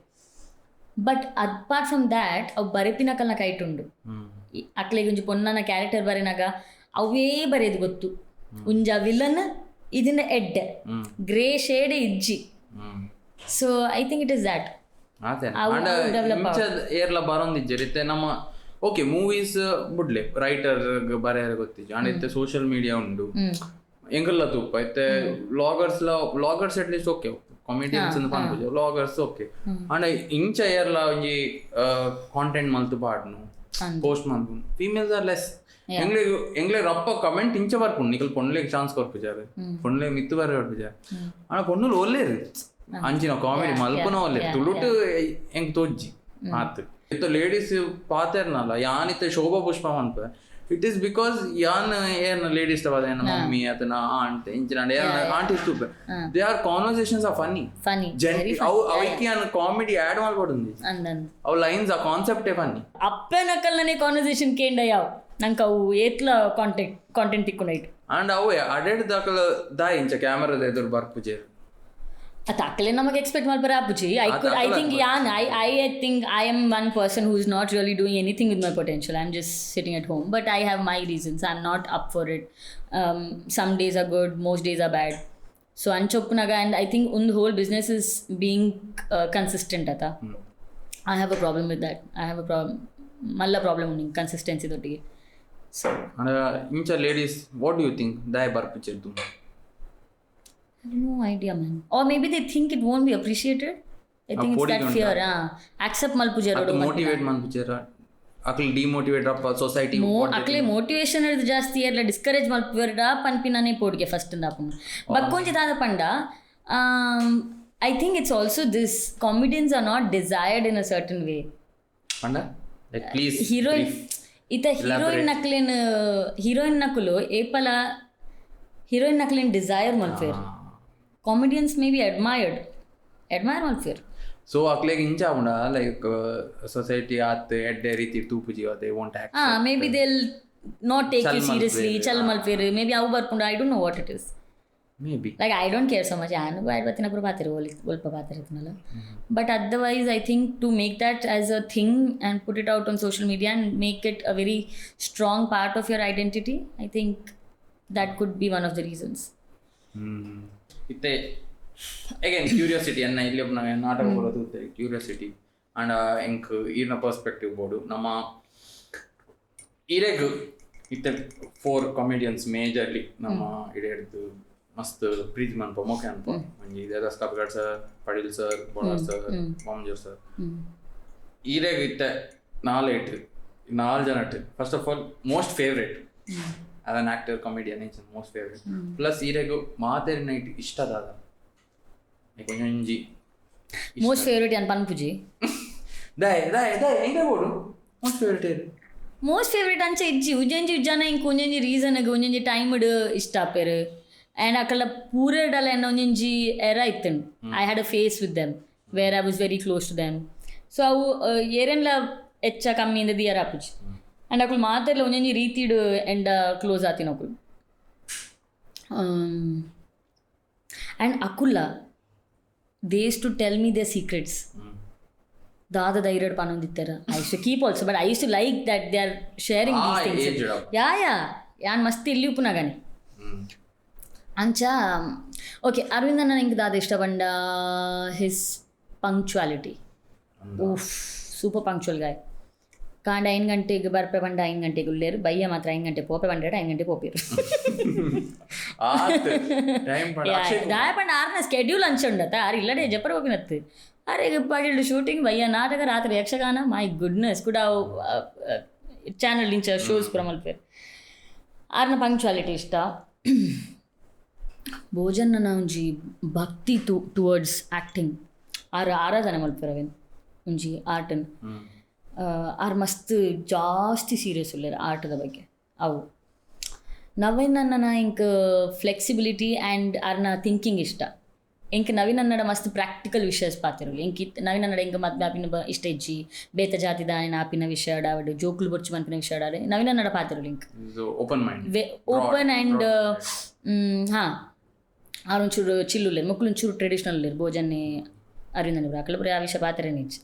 ಬಟ್ ಅಪಾರ್ಟ್ ಫ್ರಮ್ ದ್ಯಾಟ್ ಅವು ಬರೆಪಿನಕಲ್ನ ಕೈಟುಂಡು ಅಕ್ಲೆಗೆ ಒಂಜಿ ಪೊನ್ನನ ಕ್ಯಾರೆಕ್ಟರ್ ಬರೆನಾಗ ಅವೇ ಬರೆಯೋದು ಗೊತ್ತು ಉಂಜ ವಿಲನ್ ಇದನ್ನ ಎಡ್ಡೆ ಗ್ರೇ ಶೇಡ್ ಇಜ್ಜಿ. So I think it is that ಏರ್ಲ ಬರೋಂದಿಜ್ಜರಿತ್ತೆ ನಮ್ಮ ಓಕೆ ಮೂವೀಸ್ ಬುಡ್ಲೆ ರೈಟರ್ ಬರೆಯಾರ ಗೊತ್ತಿಜ್ಜಿ ಅಂಡ್ ಇತ್ತೆ ಸೋಷಿಯಲ್ ಮೀಡಿಯಾ ಉಂಡು ಎಂಗಲ್ಲ ತೂಪ ಇತ್ತೆ vloggers at least okay comedians ಅಂತ ಪನ್ಪುಜ ವ್ಲಾಗರ್ಸ್ ಓಕೆ ಅಂಡ್ ಇಂಚ ಏರ್ಲ ಒಂಜಿ ಕಾಂಟೆಂಟ್ ಮಲ್ತು ಪಾಡ್ನು ಪೋಸ್ಟ್ ಮಲ್ಪು ಫೀಮೇಲ್ಸ್ ಆರ್ ಲೆಸ್ ಎಂಗ್ಲೆ ರಪ್ಪ ಕಮೆಂಟ್ ಇಂಚ ಬರ್ಪುಂಡು ನಿಕಲ್ ಪೊಣ್ಲೆಗ್ ಚಾನ್ಸ್ ಕೊರ್ಪುಜಾರು ಪೊಣ್ಲೆಗ್ ಮಿತ್ತು ಬರ ಕೊರ್ಪುಜಾರು ಆನ ಪೊಣ್ಣುಲು ಒಲ್ಲೇರು ಅಂಚಿನ ಕಾಮಿಡಿ ಮಲ್ಪುನ ಒಲ್ಲೆ ತುಳುಟು ಎಂಗ್ ತೋಜ್ಜಿ ಆತು ಇತ್ತು ಲೇಡೀಸ್ ಪಾತೆರ್ನಲ್ಲ ಯಾನ್ ಇತ್ತೆ ಶೋಭಾ ಪುಷ್ಪ ಅನ್ಪ ಇಟ್ ಈಸ್ ಬಿಕಾಸ್ ಯಾನ್ ಏನ್ ಲೇಡೀಸ್ ತವಾದ ಏನ ಮಮ್ಮಿ ಅದನ್ನ ಆಂಟ್ ಇಂಚಿನ ಆಂಟ್ ಇತ್ತು they are conversations are funny ಅವಕ್ಕೆ ಯಾನ್ ಕಾಮಿಡಿ ಆಡ್ ಮಾಡ್ಕೊಡುಂది ಅವು ಲೈನ್ಸ್ ಆ ಕಾನ್ಸೆಪ್ಟೇ ಫನ್ನಿ ಅಪ್ಪೆ ನಕಲ್ನೇ ಕಾನ್ವರ್ಸೇಷನ್ ಕೇಂಡಯಾವ್ ನಂಗೆ ಅವು ಏತ್ಲ ಕಾಂಟೆಂಟ್ ತಿಕ್ಕೊಂಡೈಟ್ ಅಂಡ್ ಅವು ಅಡೆಡ್ ದಾಖಲ ದಾಯಿ ಇಂಚ ಕ್ಯಾಮರಾದ ಎದುರು ಬರ್ಪುಜೇರು ಅದು ಅಕ್ಕಲೇ ನಮಗೆ ಎಕ್ಸ್ಪೆಕ್ಟ್ ಮಾಡ್ಬಾರ ಅಪ್ಪುಜಿ I think I think I am one person who is not really doing anything with my potential I am just sitting at home but I have my reasons I am not up for it some days are good most days are bad so ಅಂಚೊಪ್ಪನಾಗ and I think ಒಂದು hole business is being consistent ಆತ I have a problem with that I have a ಮಲ್ಲ problem ಉಂಟು ಕನ್ಸಿಸ್ಟೆನ್ಸಿದೊಟ್ಟಿಗೆ so ಇಂಚ ladies what do you think ದಾಯ್ ಬರ್ಪಿಚಿರ್ತು No idea, man. Or maybe they think it won't be appreciated. I think it's that fear. Accept malpujero. Motivate malpujero. Akli demotivate up society. Akli motivation is just here. La discourage malpujero. Panpinane podge first ndapu. Bakkonji tada panda. I think it's also this. Comedians are not desired in a certain way. Panda. Like please. Heroine. Ita heroine nakulo. Epala. Heroine naklin desire malfir. Comedians may be admire malfir. So akleg incha unda like society at edde riti tupuji they won't act. Maybe they'll not take you seriously. Chal malfir. Maybe avu barpunda. I don't know what it is. Maybe. Like I don't care so much. Anu bad batina pura paathiru volpa paathiru. But otherwise I think to make that as a thing and put it out on social media and make it a very strong part of your identity, I think that could be one of the reasons. Itte again curiosity anna illi opna naataka bolodu curiosity and ink irna perspective bodu nama iregu itte 4 comedians majorly nama ideddu mast preeti man promoke anpa manji Devadas Kapikad sir, Padil sir, Bolar sir, Vamanjoor sir iregu itte 4 janat first of all most favorite as an actor comedian is most favorite plus iregu maateri night ishtadada ekonji most favorite yan panpuji dai enga bodu most favorite anche ijji ujenji ujjana inkonji reason age unjenji time ishta pere and akala pure dala enna unjenji era itten I had a phase with them where I was very close to them so avu yerenla eccha kammi inda diyara apuji and akul maaterla unjenji reetidu and close atin akul and akulla they used to tell me their secrets dada dairad panondittara I used to keep also but I used to like that they are sharing these things yeah yan mast illi uppuna gani ancha okay arvind anna ninge dada ishtapanda his punctuality oof super punctual guy ಕಾಂಡ 5 ಗಂಟೆಗೆ ಬರ್ಪೆ ಬಂಡ 5 ಗಂಟೆಗೆ ಉಳ್ಳೇರು ಬಯ್ಯ ಮಾತ್ರ 5 ಗಂಟೆ ಪೋಪೆ ಬಂಡ 5 ಗಂಟೆ ಪೋಪಿರು ದಾಯ ಪಂಡ ಆರ್ನ ಸ್ಕೆಡ್ಯೂಲ್ ಅಂಚುಂಡತ ಆರು ಇಲ್ಲಡೆ ಜಪರ್ ಹೋಗಿನತ್ತು ಅರೆ ಪಾಡಿಲ್ಡು ಶೂಟಿಂಗ್ ಬಯ್ಯ ನಾಟಕ ರಾತ್ರಿ ಯಕ್ಷಗಾನ ಮೈ ಗುಡ್ನೆಸ್ ಕೂಡ ಚಾನಲ್ ಇಂಚ ಶೋಸ್ ಪ್ರಮಲ್ಪೇರು ಆರ್ನ ಪಂಕ್ಚುಯಾಲಿಟಿ ಇಷ್ಟ ಭೋಜನ ಒಂಜಿ ಭಕ್ತಿ ಟುವರ್ಡ್ಸ್ ಆ್ಯಕ್ಟಿಂಗ್ ಆರಾಧನೆ ಮಲ್ಪೇರವೇನು ಒಂಜಿ ಆರ್ಟನ್ ಆರ್ ಮಸ್ತ್ ಜಾಸ್ತಿ ಸೀರಿಯಸ್ ಉಳ್ಳೇರು ಆಟದ ಬಗ್ಗೆ ಅವು ನವೀನ್ ಅಣ್ಣನ ಇಂಕ್ ಫ್ಲೆಕ್ಸಿಬಿಲಿಟಿ ಆ್ಯಂಡ್ ಆರ್ನ ಥಿಂಕಿಂಗ್ ಇಷ್ಟ ಇಂಕ್ ನವೀನ್ ಅನ್ನಡ ಮಸ್ತ್ ಪ್ರಾಕ್ಟಿಕಲ್ ವಿಷಯಸ್ ಪಾತಿರಲಿ ಇಂಕ್ ನವೀನ್ ಅನ್ನಡ ಇಂಕ ಮದ್ವೆ ಆಪಿನ ಇಷ್ಟ ಇಜ್ಜಿ ಬೇತ ಜಾತಿ ದಾಯನ ಆಪಿನ ವಿಷಯ ಆವಡು ಜೋಕುಲು ಬೊರ್ಚು ಮನ್ಪಿನ ವಿಷಯ ಆಡಾರೆ ನವೀನ್ ಅನ್ನಡ ಪಾತಿರಲಿ ಇಂಕ್ ಓಪನ್ ಆ್ಯಂಡ್ ಆರೊಂಚೂರು ಚಿಲ್ಲುಲ್ಲೇರು ಮಕ್ಕಳೊಂಚೂರು ಟ್ರೆಡಿಷ್ನಲ್ ಉಳ್ಳೇರು ಭೋಜನೆ ಅರವಿಂದ ಅಕಲ ಬರೀ ಆ ವಿಷಯ ಪಾತ್ರೆ ನಿಜ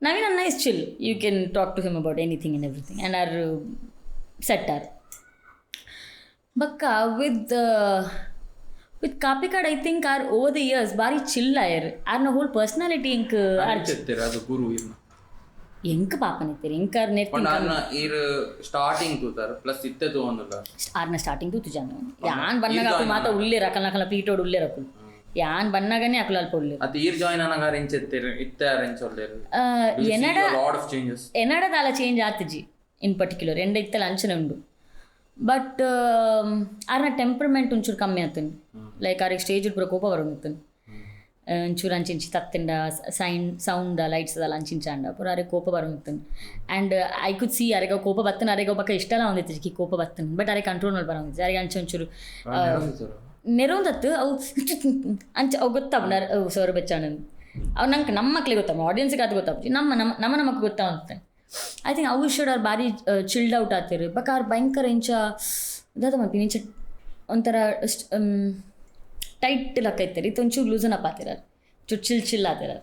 Naveen Anna is chill. You can talk to him about anything and everything. And our set are. Bakka with Kapikad, I think our over the years, bari chill ayer. Our whole personality ink. Our guru irna. Enka paapane tere. Enka net. But arna starting to tar plus itte to onula. Arna starting to tujanu. Yan bannaga apu mata ulle rakala peetodu ulle rakul. ಯಾನ್ ಬನ್ನಾಗನೇ ಅಕ್ಲಾಲ್ ಪೊಳ್ಳು ಅದು ಈರ್ join ಆನಾಗ arrange ಎತ್ತಿರು ಇತ್ತೆ arrange ಒಳ್ಳೆರು ಎನಡ ದಾಲ change ಆತಜಿ ಇನ್ particular ಎಂಡ ಇತ್ತಲ್ಲ ಅಂಚನೆ ಉಂಡು but ಆರ್ನ temperament ಒಂಚೂರು ಕಮ್ಮಿ ಆತನು ಲೈಕ್ ಆರಿಗೆ ಸ್ಟೇಜ್ ಪೂರ ಕೋಪ ಬರೋಂಗಿತ್ತನು ಒಂಚೂರು ಅಂಚಿಂಚಿ ತತ್ತಿಂಡ ಸೌಂಡ್ ಲೈಟ್ಸ್ ಅದೆಲ್ಲ ಅಂಚಿಂಚಾಂಡ ಪೂರ ಅರೆ ಕೋಪ ಬರೋಂತನ್ ಆ್ಯಂಡ್ ಐ ಕುಡ್ ಸಿ ಅರೆಗ ಕೋಪ ಬತ್ತನ ಅರೆಗ ಒಬ್ಬಕ್ಕ ಇಷ್ಟೆಲ್ಲ ಒಂದಿತ್ತು ಕೋಪ ಬತ್ತನ್ ಬಟ್ ಅರೆ ಕಂಟ್ರೋಲ್ ಮಾಡಿ ಬರೋಂದಿತ್ತು ಅರೆಗೆ ಅಂಚೆ ಒಂಚೂರು ನೆರವಂದತ್ತು ಅವು ಅಂಚ ಅವು ಗೊತ್ತಾಗ ಸರ್ ಬೆಚ್ಚಾಣನ್ ಅವು ನಂಗೆ ನಮ್ಮ ಮಕ್ಳಿಗೆ ಗೊತ್ತಾಗ ಆಡಿಯನ್ಸ್ಗೆ ಅದು ಗೊತ್ತಾಗ್ತಿ ನಮ್ಮ ಮಕ್ಳು ಗೊತ್ತಾಗುತ್ತೆ ಐ ಥಿಂಕ್ ಅವು ಶುಡ್ ಅವ್ರು ಭಾರಿ ಚಿಲ್ಡ್ ಔಟ್ ಆಗ್ತಿರು ಬಟ್ ಅವ್ರು ಭಯಂಕರ ಇಂಚ ಇದಾದ ಮಲ್ಪಿ ಇಂಚ ಒಂಥರ ಟೈಟ್ ಲಕ್ಕೈತಾರೆ ಇದು ಒಂಚೂರು ಲೂಸನ್ ಅಪ್ ಆಗ್ತಿರ ಚೂರು ಚಿಲ್ ಆಗ್ತಿರ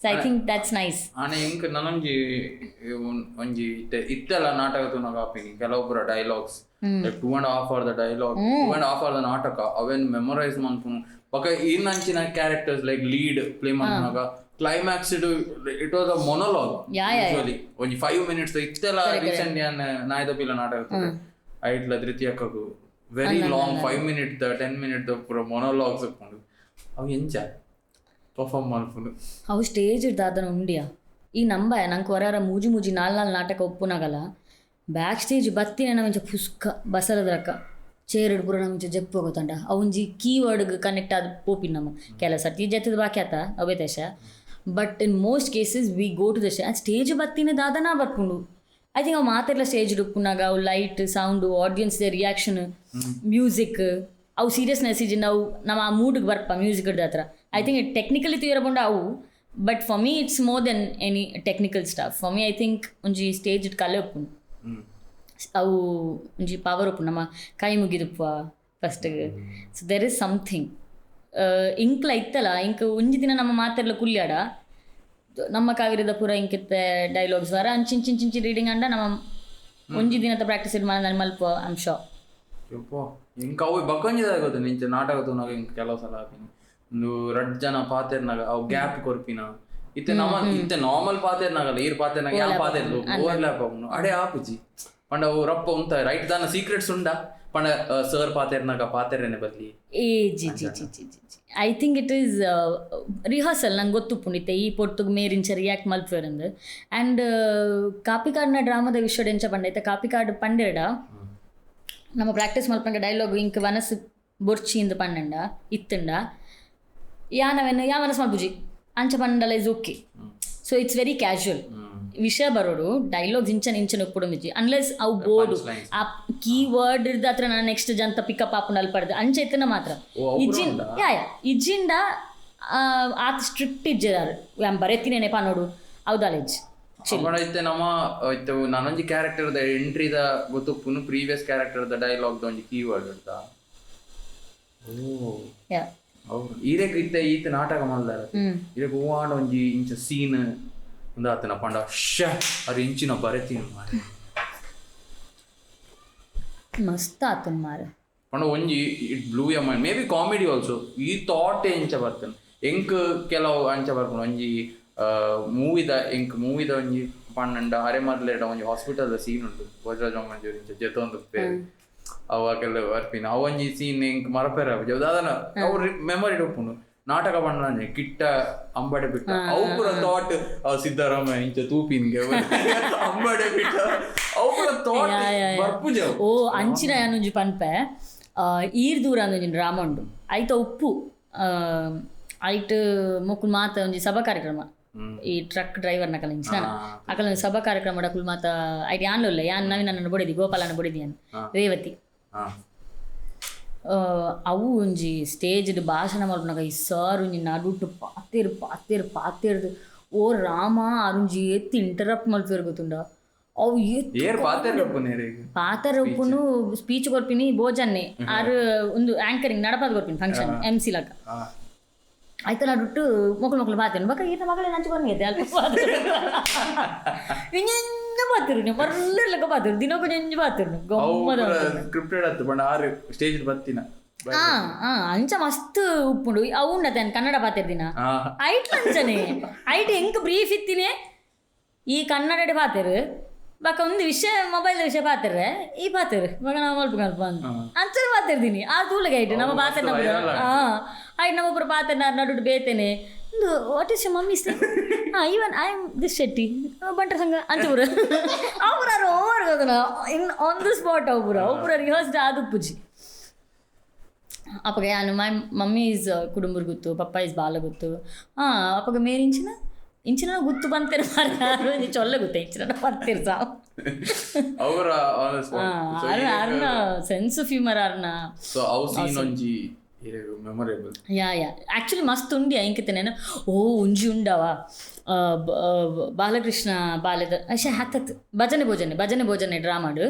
so I think that's nice ಆನೆ ಇಂಕ್ ನನಂಜಿ ಒಂಜಿ ಇತ್ತೆಲ್ಲ ನಾಟಕ ತುನಗ ಆಪಿನಿ ಕೆಲವೊಬ್ಬರ ಡೈಲಾಗ್ಸ್ 2.5 hour ದ ಡೈಲಾಗ್ 2.5 hour ದ ನಾಟಕ ಅವೇನ್ ಮೆಮೊರೈಸ್ ಮಾಡ್ಕೊಂಡು ಬಕ ಇನ್ನಂಚಿನ ಕ್ಯಾರೆಕ್ಟರ್ಸ್ ಲೈಕ್ ಲೀಡ್ ಪ್ಲೇ ಮಾಡ್ನಾಗ climax it was a monologue usually ಒಂಜಿ 5 minutes ಇತ್ತೆಲ್ಲ ರೀಸೆಂಟ್ ನಾಯ್ದ ಪಿಲ್ಲ ನಾಟಕ ಐಟ್ಲ ದ್ವಿತೀಯಕ್ಕೂ ವೆರಿ ಲಾಂಗ್ 5 minutes 10 minutes ಪೂರ ಮೊನೋಲಾಗ್ಸ್ ಹಾಕೊಂಡು ಅವು ಎಂಚ ಪರ್ಫಾರ್ಮ್ ಮಾಡ್ಕೊಂಡು ಅವು ಸ್ಟೇಜ್ ಇಡ್ದಾದನ ಉಂಡಿಯಾ ಈ ನಂಗೆ ಹೊರ ಮೂಜಿ 4 ನಾಟಕ ಒಪ್ಪುನಾಗಲ್ಲ ಬ್ಯಾಕ್ ಸ್ಟೇಜ್ ಬತ್ತಿನ ನಮಗೆ ಪುಸ್ಕ ಬಸರದ್ರಕ್ಕ ಚೇರ್ ಹಿಡ್ಬುರ ನಮಗೆ ಜಪ್ಪು ಹೋಗೋತಂಡ ಅವೊಂಜಿ ಕೀವರ್ಡ್ಗೆ ಕನೆಕ್ಟ್ ಆದ ಪೋಪಿನ ನಮ್ಮ ಕೆಲ ಸರ್ತಿ ಜತ್ತದ ಬಾಕಿ ಆತ ಅವೇ ದೇಶ but in most cases we go to the stage ಬತ್ತಿನ ದಾದನ ಬರ್ಕೊಂಡು ಐ ಥಿಂಕ್ ಅವು ಮಾತೆಲ್ಲ ಸ್ಟೇಜ್ ಹಿಡ್ಪುನಾಗ ಅವು light sound audience reaction music ಅವು ಸೀರಿಯಸ್ನೆಸ್ ಇಜ್ ನಾವು ನಮ್ಮ ಆ ಮೂಡ್ಗೆ ಬರ್ಪ ಮ್ಯೂಸಿಕ್ ಹಿಡ್ದ ಹತ್ರ ಐ ಥಿಂಕ್ ಇಟ್ ಟೆಕ್ನಿಕಲಿ ತೀರಬಂಡ ಅವು but for me it's more than any technical staff for me I think ಒಂಜಿ ಸ್ಟೇಜ್ ಇಟ್ಟು ಕಲೆ ಒಪ್ಪುಂಡು ಅವು ಒಂಜಿ ಪವರ್ ಒಪ್ಪು ನಮ್ಮ ಕೈ ಮುಗಿದಪ್ಪ ಫಸ್ಟಿಗೆ ಸೊ ದೆರ್ ಇಸ್ ಸಮಥಿಂಗ್ ಇಂಕ್ಲ ಇತ್ತಲ್ಲ ಇಂಕ್ ಒಂಜಿ ದಿನ ನಮ್ಮ ಮಾತೆಲ್ಲ ಕುಲ್ಯಾಡ ನಮ್ಮ ಕಾವಿರದ ಪೂರ ಇಂಕಿತ್ತೆ ಡೈಲಾಗ್ಸ್ ವರ ಅಂಚಿಂಚಿಂಚಿಂಚಿ ರೀಡಿಂಗ್ ಅಂಡ ನಮ್ಮ ಒಂಜಿ ದಿನದ ಪ್ರಾಕ್ಟೀಸ್ ಇಡ್ ನಾನು ಮಲ್ಪ ಐಮ್ ಶೋ ಇಂಕ ಅವು ಬಕ್ಕೊಂಜಿದಾಗ ಗೊತ್ತು ನಿಂಚೆ ನಾಟಕ ತೂನಾಗ ಇಂಕ ಕೆಲವು ಸಲ ಆಪಿನಿ ಒಂದು 2 ಜನ ಪಾತೆರ್ನಾಗ ಅವು ಗ್ಯಾಪ್ ಕೊರ್ಪಿನ ಇತ್ತೆ ನಾರ್ಮಲ್ ಪಾತೆರ್ನಾಗಲ್ಲ ಈರ್ ಪಾತೆರ್ನಾಗ ಯಾವ ಪಾತೆರ್ಲು ಓವರ್ಲ್ಯಾಪ್ ಅವನು ಅಡೆ ಆಪುಜಿ ಪಂಡ ಅವು ರಪ್ಪ ಉಂತ ರೈಟ್ ದಾನ ಸೀಕ್ರೆಟ್ಸ್ ಉಂಡ ಪಂಡ ಸರ್ ಪಾತೆರ್ನಾಗ ಪಾತೆರೇನೆ ಬರ್ಲಿ ಏ G G G G G G I think it is rehearsal ನಂಗೆ ಗೊತ್ತು ಪುಣಿತೆ ಈ ಪೊಟ್ಟುಗೆ ಮೇರಿಂಚ ರಿಯಾಕ್ಟ್ ಮಲ್ಪೇರಂದು ಆ್ಯಂಡ್ ಕಾಪಿಕಾಡ್ನ ಡ್ರಾಮಾದ ವಿಷಯ ಎಂಚ ಪಂಡೈತೆ ಕಾಪಿಕಾಡ್ ಪಂಡೇಡ ನಮ್ಮ ಪ್ರಾಕ್ಟೀಸ್ ಮಲ್ಪಂಗ ಡೈಲಾಗ್ ಇಂಕ್ ವನಸ್ಸು ಬೊರ್ಚಿಂದ ಪಂಡಂಡ ಇತ್ತಂಡ ಯಾ ಮನಸ್ಸು ಮಲ್ಪುಜಿ ಅಂಚ ಪಂಡಲ is okay so it's very casual ವಿಷಯ ಬರೋಡು ಡೈಲಾಗ್ಸ್ ಇಂಚನ ಒಪ್ಪುಡುಂಜಿ ಅನ್ಲೆಸ್ ಅವು ಬೋರ್ಡು ಆ ಕೀವರ್ಡ್ ಇರ್ದ ಹತ್ರ ನಾನು ನೆಕ್ಸ್ಟ್ ಜಂತ ಪಿಕಪ್ ಆಪುನ ಅಲ್ಪಡ್ದು ಅಂಚೆ ಇತ್ತನ ಮಾತ್ರ ಇಜ್ಜಿಂಡ ಆತ ಸ್ಟ್ರಿಕ್ಟ್ ಇಜ್ಜಿದಾರು ಬರೆತಿನೇನೆ ನೋಡು ಹೌದಾಲೇಜ್ ಐತೆ ನಮ್ಮ ನಾನೊಂಜಿ ಕ್ಯಾರೆಕ್ಟರ್ದ ಎಂಟ್ರಿದ ಗೊತ್ತುಪ್ಪುನು ಪ್ರೀವಿಯಸ್ ಕ್ಯಾರೆಕ್ಟರ್ದ ಡೈಲಾಗ್ದ ಒಂಜಿ ಕೀವರ್ಡ್ ಇರ್ತ ಈರೆಗ್ ಇತ್ತೆ ಈತ ನಾಟಕ ಮಾಡ್ದಾರ ಇರೆಗ್ ಹೂವಾಂಡ ಒಂಜಿ ಇಂಚ ಸೀನ್ ಒಂದು ಆತನ ಪಂಡ ಅವ್ರ ಇಂಚಿನ ಬರೆತೀನಿ ಮಾರೆ ಮಸ್ತ್ ಆತನ ಮಾರೆ ಪಂಡ ಒಂಜಿ it blue A mind may be comedy also ಈ ಥಾಟ್ ಎಂಚ ಬರ್ತೇನೆ ಎಂಕ್ ಕೆಲವು ಅಂಚ ಬರ್ಕೊಂಡು ಒಂಜಿ ಮೂವಿದ ಒಂಜಿ ಪನ್ನಂಡ ಅರೆ ಮರ್ಲೇಡ ಒಂಜಿ ಹಾಸ್ಪಿಟಲ್ದ ಸೀನ್ ಉಂಟು ವಜ್ರಾಜ್ ಇಂಚ ಜೊತೊಂದು ಪೇರು ಅವಾಗೆಲ್ಲ ಬರ್ಪಿನ ಅವೊಂಜಿ ಸೀನ್ ಎಂಕ್ ಮರಪೇರ ದಾದನ ಅವ್ರು ಮೆಮೊರಿ ಒಪ್ಪುಂಡು ನಾಟಕ ಪಂಡ ಕಿಟ್ಟ ಅಂಬಡೆ ಬಿಟ್ಟ ಅವು ಪೂರ ಥಾಟ್ ಸಿದ್ದರಾಮಯ್ಯ ಇಂಚ ತೂಪಿನ್ಗೆ ಅಂಬಡೆ ಬಿಟ್ಟ ಅವು ಪೂರ ಥಾಟ್ ಬರ್ಪುಜ ಓ ಅಂಚಿನ ಯಾನೊಂಜಿ ಪನ್ಪೆ ಈರ್ ದೂರ ಅಂದೊಂಜಿ ಡ್ರಾಮಾ ಉಂಡು ಐತ ಉಪ್ಪು ಐಟ್ ಮೊಕ್ಕುಲ್ ಮಾತ ಒಂಜಿ ಸಭಾ ಕಾರ್ಯಕ್ರಮ ಈ ಟ್ರಕ್ ಡ್ರೈವರ್ನ ಕಲ ಇಂಚಿನ ಅಕಲ ಸಭಾ ಕಾರ್ಯಕ್ರಮ ಡಕುಲ್ ಮಾತ ಐಟ್ ಯಾನ್ಲೊಲ್ಲ ಯಾನ್ ನವೀನ ನನ್ನ ಬೊಡಿದಿ ಗೋಪಾಲನ ಬೊಡಿದಿ ಅನ್ ರೇವತಿ ಅವು ಒಂಜಿ ಸ್ಟೇಜ್ಡ್ ಭಾಷಣ ಮಲ್ಪನಾಗ ಈ ಸರ್ ಒಂಜಿ ನಡುಟು ಪಾತೇರ್ದು ಓ ರಾಮ ಅರುಂಜಿ ಎತ್ತಿ ಇಂಟರಪ್ಟ್ ಮಲ್ಪೇರು ಗೊತ್ತುಂಡ ಅವು ಪಾತರ ಉಪ್ಪುನು ಸ್ಪೀಚ್ ಕೊರ್ಪಿನಿ ಬೋಜನ್ನೆ ಆರು ಒಂದು ಆಂಕರಿಂಗ್ ನಡಪಾದ ಕೊರ್ಪಿನಿ ಫಂಕ್ಷನ್ MC ಲಕ ಆಯ್ತಲ್ಲ ಡುಟ್ಟು ಮಕ್ಕಳು ಪಾತೇನು ಬಕ್ಕ ಈತ ಮಗಳೇ ನಂಚು ಕೊರ್ನಿಯತ್ತೆ ಅಲ್ಪ ಪಾತಿರು ನೀವು ಬರ್ಲಿರ್ಲಕ್ಕ ಪಾತಿರು ದಿನ ಕೊಂಚ ಪಾತಿರು ಗಮ್ಮದ ಅಂಚ ಮಸ್ತ್ ಉಪ್ಪುಂಡು ಅವು ಉಂಡತೆ ಕನ್ನಡ ಪಾತಿರ್ದಿನ ಐಟ್ ಅಂಚನೆ ಐಟ್ ಹೆಂಗ್ ಬ್ರೀಫ್ ಇತ್ತಿನೇ ಈ ಕನ್ನಡ ಪಾತಿರು ಬಕ್ಕ ಒಂದು ವಿಷಯ ಮೊಬೈಲ್ ವಿಷಯ ಪಾತಿರ್ರೆ ಈ ಪಾತಿರು ಬಕ್ಕ ನಾವು ಮಲ್ಪ ಅಂತ ಅಂಚನೆ ಪಾತಿರ್ತೀನಿ ಆ ತೂಳಿಗೆ ಐಟು ನಮ್ಮ ಪಾತ್ರ ಐಟ್ ನಮ್ಮೊಬ್ಬರು ಪಾತ್ರ ನಡು ಬೇತೇನೆ ಒಂದು what is your mummy even I am this Shetty ಬಂಟ್ರ ಸಂಘ ಅಂಚಪುರ ಅವ್ರು over in on the spot ಅವ್ರ ರಿಹರ್ಸ್ಡ್ ಆದು ಪೂಜಿ ಅಪ್ಪಗೆ ಮೈ ಮಮ್ಮಿ ಈಸ್ ಕುಡುಂಬರು ಗೊತ್ತು, ಪಪ್ಪ ಈಸ್ ಬಾಲ ಗೊತ್ತು. ಅಪ್ಪಗೆ ಮೇರೆ ಇಂಚಿನ ಗುತ್ತು ಬಂತಿರು ಮಾರು ಚೊಲ್ಲ ಗೊತ್ತ ಇಂಚಿನ ಬರ್ತಿರ್ ಸಾವು ಅವರ ಅರ್ನ ಸೆನ್ಸ್ ಆಫ್ ಹ್ಯೂಮರ್ ಅರ್ನ ಮೆಮೊರೇಬಲ್. ಯಾ ಆ್ಯಕ್ಚುಲಿ ಮಸ್ತ್ ಉಂಡಿ ಐಂಕಿತೇನೇನು ಉಂಜಿ ಉಂಡವ ಬಾಲಕೃಷ್ಣ ಬಾಲ್ಯದ ಅಶೆ ಹತ್ತತ್ತು ಭಜನೆ ಭೋಜನೆ ಡ್ರಾಮಾಡು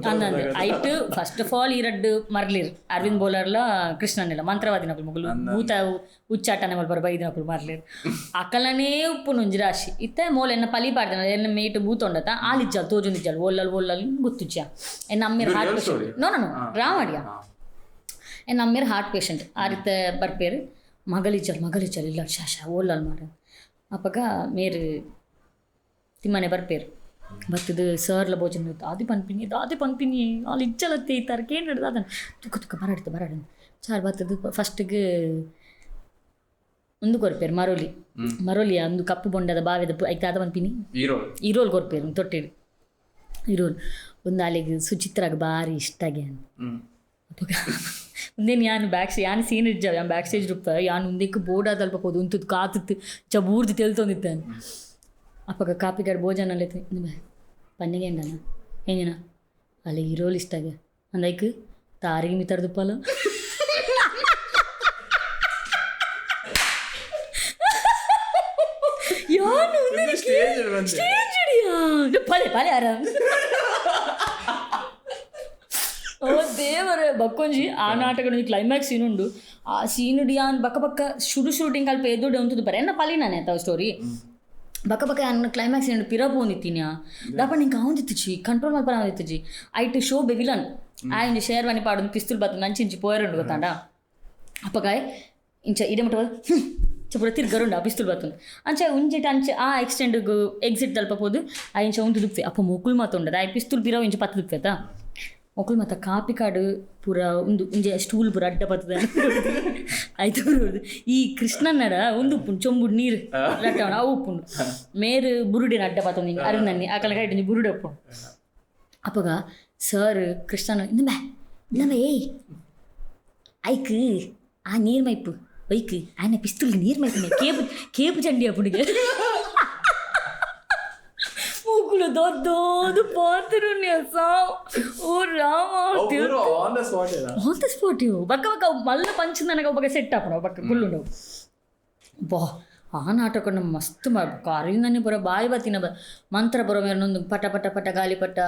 ಅಂದಂದು ಐಟ್ ಫಸ್ಟ್ ಆಫ್ ಆಲ್ ಈರಡ್ಡು ಮರ್ಲಿರ್ ಅರವಿಂದ್ ಬೋಲರ್ಲ ಕೃಷ್ಣನೆಲ್ಲ ಮಂತ್ರವಾದಿ ನಕಲು ಮಗಳು ಭೂತ ಉಚ್ಚಾಟನೆ ಮಲ್ಪರ ಬೈದಿ ನಕಲು ಮರ್ಲಿರ್ ಅಕ್ಕಲನೇ ಉಪ್ಪು ನುಂಜಿ ರಾಶಿ ಇತ್ತ ಮೋಲ ಎನ್ನ ಪಲಿ ಪಾಡ್ದ ಎನ್ನ ಮೇಟು ಭೂತೊಂಡತ ಆಲಿಜ್ಜಲ್ ತೋಜುಂದಿಜ್ಜಲ್ ಓಲ್ಲಲ್ ಗುತ್ತುಚ್ಚ ಎನ್ನ ಅಮ್ಮೇರ್ ಹಾರ್ಟ್ ಪೇಷಂಟ್ ನೋ ಡ್ರಾಮಾಡಿಯ ಎನ್ನ ಅಮ್ಮೇರ್ ಹಾರ್ಟ್ ಪೇಷಂಟ್ ಆ ರೀತಿ ಬರ್ಪೇರು ಮಗಳಿಚ್ಚಲ್ ಇಲ್ಲ ಶಾಶ ಓಲ್ಲಲ್ ಮಾರ ಅಪ್ಪಗ ಮೇರು ತಿಮ್ಮನೆ ಬರ್ಪೇರು ಬರ್ತದು ಸರ್ಲ ಭೋಜನ ದಾದಿ ಪನ್ಪಿನಿ ಅಲ್ಲಿ ಇಚ್ಚಲತ್ತೆ ಈ ಥರ ಕೇಳಿಡ್ದು ಅದನ್ನು ತುಕ್ಕ ಬರಾಡ್ದು ಚಾರ್ ಬರ್ತದು ಫಸ್ಟಿಗೆ ಒಂದು ಕೊರ್ಪೇರು ಮರೋಲಿಯ ಒಂದು ಕಪ್ಪು ಬೊಂಡದ ಬಾವಿದ ಐತೆ ಅದ ಪನ್ಪಿನಿ ಈರೋಲ್ ಕೊರ್ಪೇರು ತೊಟ್ಟಿಡು ಈರೋಲ್ ಒಂದು ಅಲ್ಲಿಗೆ ಸುಚಿತ್ರಾಗ ಭಾರಿ ಇಷ್ಟ ಆಗ್ಯಾನ ಅಪ್ಪಗ ಒಂದೇನು ಯಾನು ಸೀನ್ ಇಡ್ಜಾವ ಬ್ಯಾಕ್ ಸ್ಟೇಜ್ ರೂಪ ಯಾನು ಒಂದಕ್ಕೆ ಬೋರ್ಡ್ ಅದಲ್ಪ ಹೋದು ಉಂತದ್ದು ಕಾತತ್ತು ಚಬೂರ್ದು ತೆಲ್ತೊಂದಿತ್ತಾನೆ ಅಪ್ಪಗ ಕಾಪಿಗಾಡ್ ಭೋಜನ ಪನ್ನಿಗೆ ಎಂಡನ ಹೆಂಗಿನ ಅಲ್ಲಿ ಹೀರೋಲ್ ಇಷ್ಟ ಆಗ ಅಂದೈಕ್ ತಾರಿಗೆ ಮಿತಾರ್ದಪ್ಪಲ್ಲ ಪಲೆ ಆರಾಮ್ ಓ ದೇವರೇ ಬಕ್ಕೊಂಜಿ ಆ ನಾಟಕದ ಕ್ಲೈಮ್ಯಾಕ್ಸ್ ಸೀನ್ ಉಂಡು ಆ ಸೀನ್ ಡಿಯಾನ್ ಬಕ್ಕ ಶೂಟಿಂಗ್ ಅಲ್ಪ ಎದುಡೆ ಉಂಟು ಬರ ಎನ್ನ ಪಲಿ ನಾನೇ ಆಯ್ತಾವ ಸ್ಟೋರಿ ಬಕ್ಕ ಅನ್ನ ಕ್ಲೈಮ್ಯಾಕ್ಸ್ ಏನು ಪಿರಪು ಹೊಂದಿತ್ತೀನಿ ದಪ್ಪ ನಿಂಗೆ ಅವಂದಿತ್ತಿಜಿ ಕಂಟ್ರೋಲ್ ಮಾಡ್ಬಾರ ಅವಂದಿತ್ತಿಜಿ ಐಟ್ ಶೋ ಬೆವಿಲನ್ ಆಯ್ತು ಶೇರ್ವಾನಿ ಪಾಡೊಂದು ಪಿಸ್ತೂಲ್ ಬತ್ತು ನಂಚಿಂಚಿ ಪೋಯರುಂಡು ಗೊತ್ತಾಂಡ ಅಪ್ಪಗಾಯ್ ಇಂಚ ಇಡೆ ಮುಟ್ಟ ಚಪುರ ತಿರ್ಗರುಂಡು ಆ ಪಿಸ್ತೂಲ್ ಬತ್ತು ಅಂಚ ಉಂಚಿಟ್ಟು ಆ ಎಕ್ಸ್ಟೆಂಡ್ಗೆ ಎಕ್ಸಿಟ್ ತಲುಪಬೋದು ಆ ಇಂಚ ಉಂಟು ದುಪ್ತೆ ಅಪ್ಪ ಮೊಕ್ಕುಲ್ ಮಾತುಂಡದ ಆ ಪಿಸ್ತೂಲ್ ಪಿರವು ಇಂಚ ಪತ್ತು ದುಪ್ತೇತಾ ಮೊಕ್ಕುಲ್ ಮಾತ ಕಾಪಿಕಾಡು ಪೂರ ಒಂದು ಇಂಜೆ ಸ್ಟೂಲ್ ಪೂರ ಅಡ್ಡ ಬರ್ತದೆ ಆಯ್ತು ಬರೋದು ಈ ಕೃಷ್ಣನ್ನಡ ಒಂದು ಉಪ್ಪುಂಡು ಚೊಂಬುಡು ನೀರು ಲಟ್ಟವಣ ಅವು ಉಪ್ಪುಂಡು ಮೇರು ಬುರುಡಿನ ಅಡ್ಡ ಪಾತ ಹಿಂಗೆ ಅರು ನನ್ನಿ ಆ ಕಲ ಕೈಟ್ ಬುರುಡೆ ಉಪ್ಪುಂಡು ಅಪ್ಪಗ ಸರ್ ಕೃಷ್ಣನ ಇನ್ನೊಮ್ಮೆ ಏಯ್ ಐಕ್ ಆ ನೀರು ಮೈಪು ವೈಕ್ ಆಯ್ನ ಪಿಸ್ತೂಲ್ಗೆ ನೀರು ಮೈಪು ಕೇಪು ಚಂಡಿ ಅಪ್ಪುಡಿಗೆ ಮೂಗುಳು ದೊಡ್ಡದು ಪಾತ್ರು ಓ ರಾಮ ಆನ್ ದ ಸ್ಪಾಟ್ ಇವು ಬಕ್ಕ ಮಲ್ಲ ಪಂಚ ನನಗೆ ಒಬ್ಬ ಸೆಟ್ ಹಾಕೋಣ ಬಕ್ಕ ಗುಳ್ಳುಂಡವು ಬಾ ಆ ನಾಟಕ ನಮ್ಮ ಮಸ್ತ್ ಕಾರಿನ ಬರೋ ಬಾಯಿ ಬತ್ತಿನ ಮಂತ್ರ ಬರೋ ಮೇಲೊಂದು ಪಟ ಪಟ ಪಟ ಗಾಳಿಪಟ